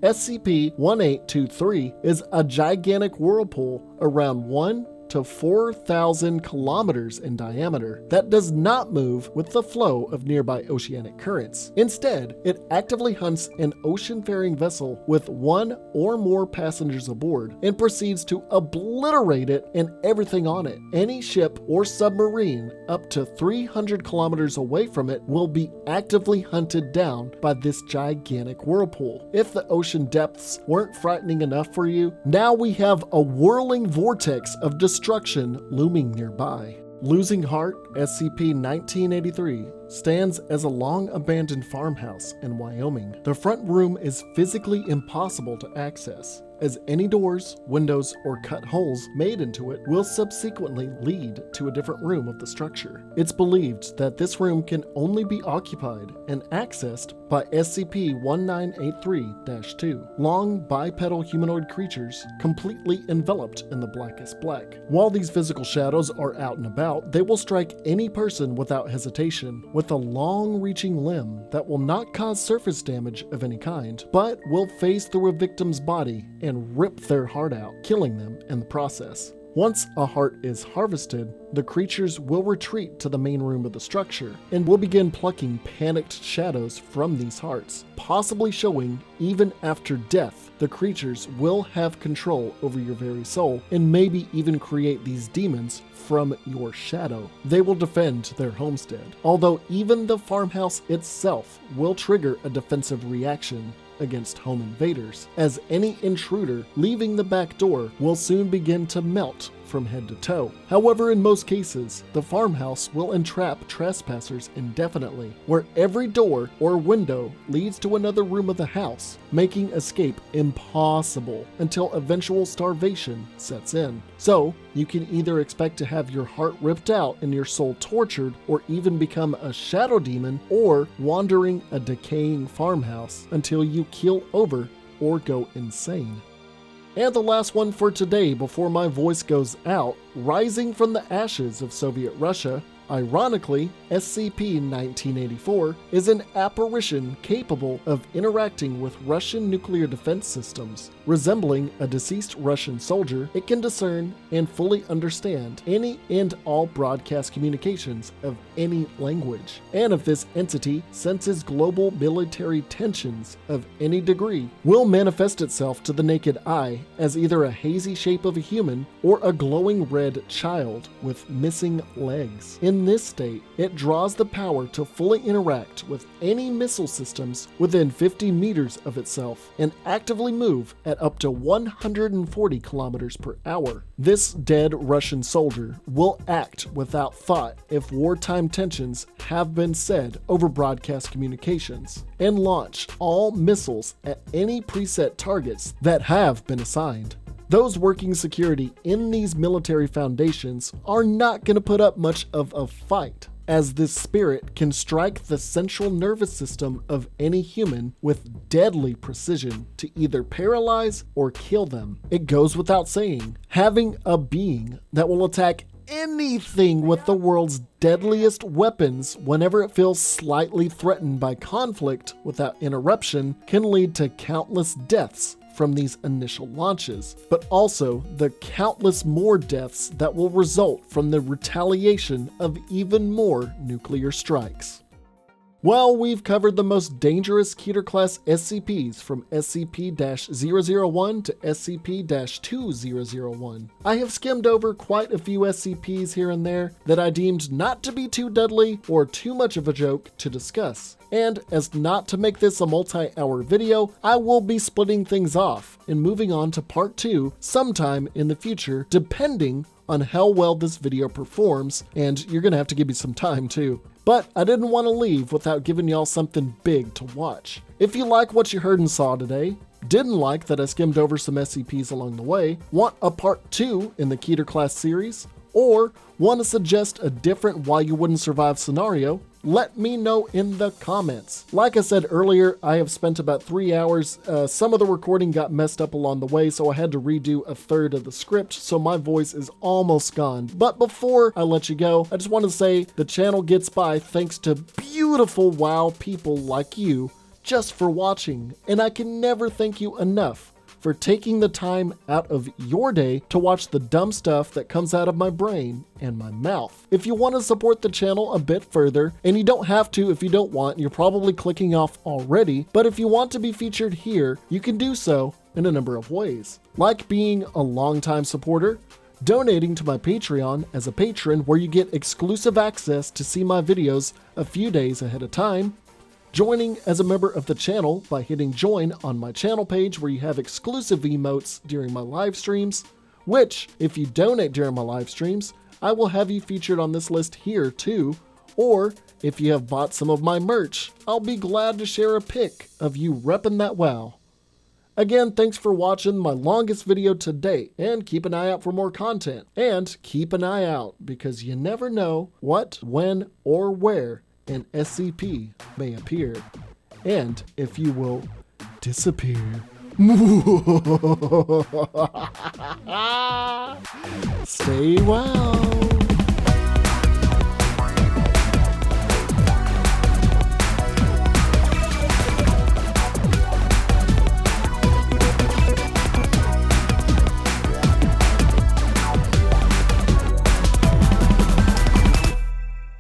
SCP-1823 is a gigantic whirlpool around 1 to 4,000 kilometers in diameter that does not move with the flow of nearby oceanic currents. Instead, it actively hunts an ocean-faring vessel with one or more passengers aboard and proceeds to obliterate it and everything on it. Any ship or submarine up to 300 kilometers away from it will be actively hunted down by this gigantic whirlpool. If the ocean depths weren't frightening enough for you, now we have a whirling vortex of destruction looming nearby. Losing Heart, SCP-1983, stands as a long-abandoned farmhouse in Wyoming. The front room is physically impossible to access, as any doors, windows, or cut holes made into it will subsequently lead to a different room of the structure. It's believed that this room can only be occupied and accessed by SCP-1983-2, long bipedal humanoid creatures completely enveloped in the blackest black. While these physical shadows are out and about, they will strike any person without hesitation, with a long-reaching limb that will not cause surface damage of any kind, but will phase through a victim's body and rip their heart out, killing them in the process. Once a heart is harvested, the creatures will retreat to the main room of the structure and will begin plucking panicked shadows from these hearts, possibly showing even after death the creatures will have control over your very soul and maybe even create these demons from your shadow. They will defend their homestead, although even the farmhouse itself will trigger a defensive reaction against home invaders, as any intruder leaving the back door will soon begin to melt from head to toe. However, in most cases, the farmhouse will entrap trespassers indefinitely, where every door or window leads to another room of the house, making escape impossible until eventual starvation sets in. So, you can either expect to have your heart ripped out and your soul tortured, or even become a shadow demon, or wandering a decaying farmhouse until you keel over or go insane. And the last one for today before my voice goes out, rising from the ashes of Soviet Russia, ironically, SCP-1984 is an apparition capable of interacting with Russian nuclear defense systems. Resembling a deceased Russian soldier, it can discern and fully understand any and all broadcast communications of any language. And if this entity senses global military tensions of any degree, will manifest itself to the naked eye as either a hazy shape of a human or a glowing red child with missing legs. In In this state, it draws the power to fully interact with any missile systems within 50 meters of itself and actively move at up to 140 kilometers per hour. This dead Russian soldier will act without thought if wartime tensions have been said over broadcast communications, and launch all missiles at any preset targets that have been assigned. Those working security in these military foundations are not going to put up much of a fight, as this spirit can strike the central nervous system of any human with deadly precision to either paralyze or kill them. It goes without saying, having a being that will attack anything with the world's deadliest weapons whenever it feels slightly threatened by conflict without interruption can lead to countless deaths from these initial launches, but also the countless more deaths that will result from the retaliation of even more nuclear strikes. Well, we've covered the most dangerous Keter class SCPs from SCP-001 to SCP-2001. I have skimmed over quite a few SCPs here and there that I deemed not to be too deadly or too much of a joke to discuss. And as not to make this a multi-hour video, I will be splitting things off and moving on to part 2 sometime in the future, depending on how well this video performs, and you're gonna have to give me some time too. But I didn't want to leave without giving y'all something big to watch. If you like what you heard and saw today, didn't like that I skimmed over some SCPs along the way, want a part 2 in the Keter class series, or want to suggest a different Why You Wouldn't Survive scenario, let me know in the comments. Like I said earlier, I have spent about 3 hours. Some of the recording got messed up along the way, so I had to redo a third of the script, so my voice is almost gone. But before I let you go, I just want to say the channel gets by thanks to beautiful WoW people like you just for watching, and I can never thank you enough for taking the time out of your day to watch the dumb stuff that comes out of my brain and my mouth. If you want to support the channel a bit further, and you don't have to if you don't want, you're probably clicking off already, but if you want to be featured here, you can do so in a number of ways. Like being a longtime supporter, donating to my Patreon as a patron where you get exclusive access to see my videos a few days ahead of time, joining as a member of the channel by hitting join on my channel page where you have exclusive emotes during my live streams, which, if you donate during my live streams, I will have you featured on this list here too, or if you have bought some of my merch, I'll be glad to share a pic of you repping that WoW. Again, thanks for watching my longest video to date, and keep an eye out for more content. And keep an eye out, because you never know what, when, or where an SCP may appear, and if you will disappear. Stay well.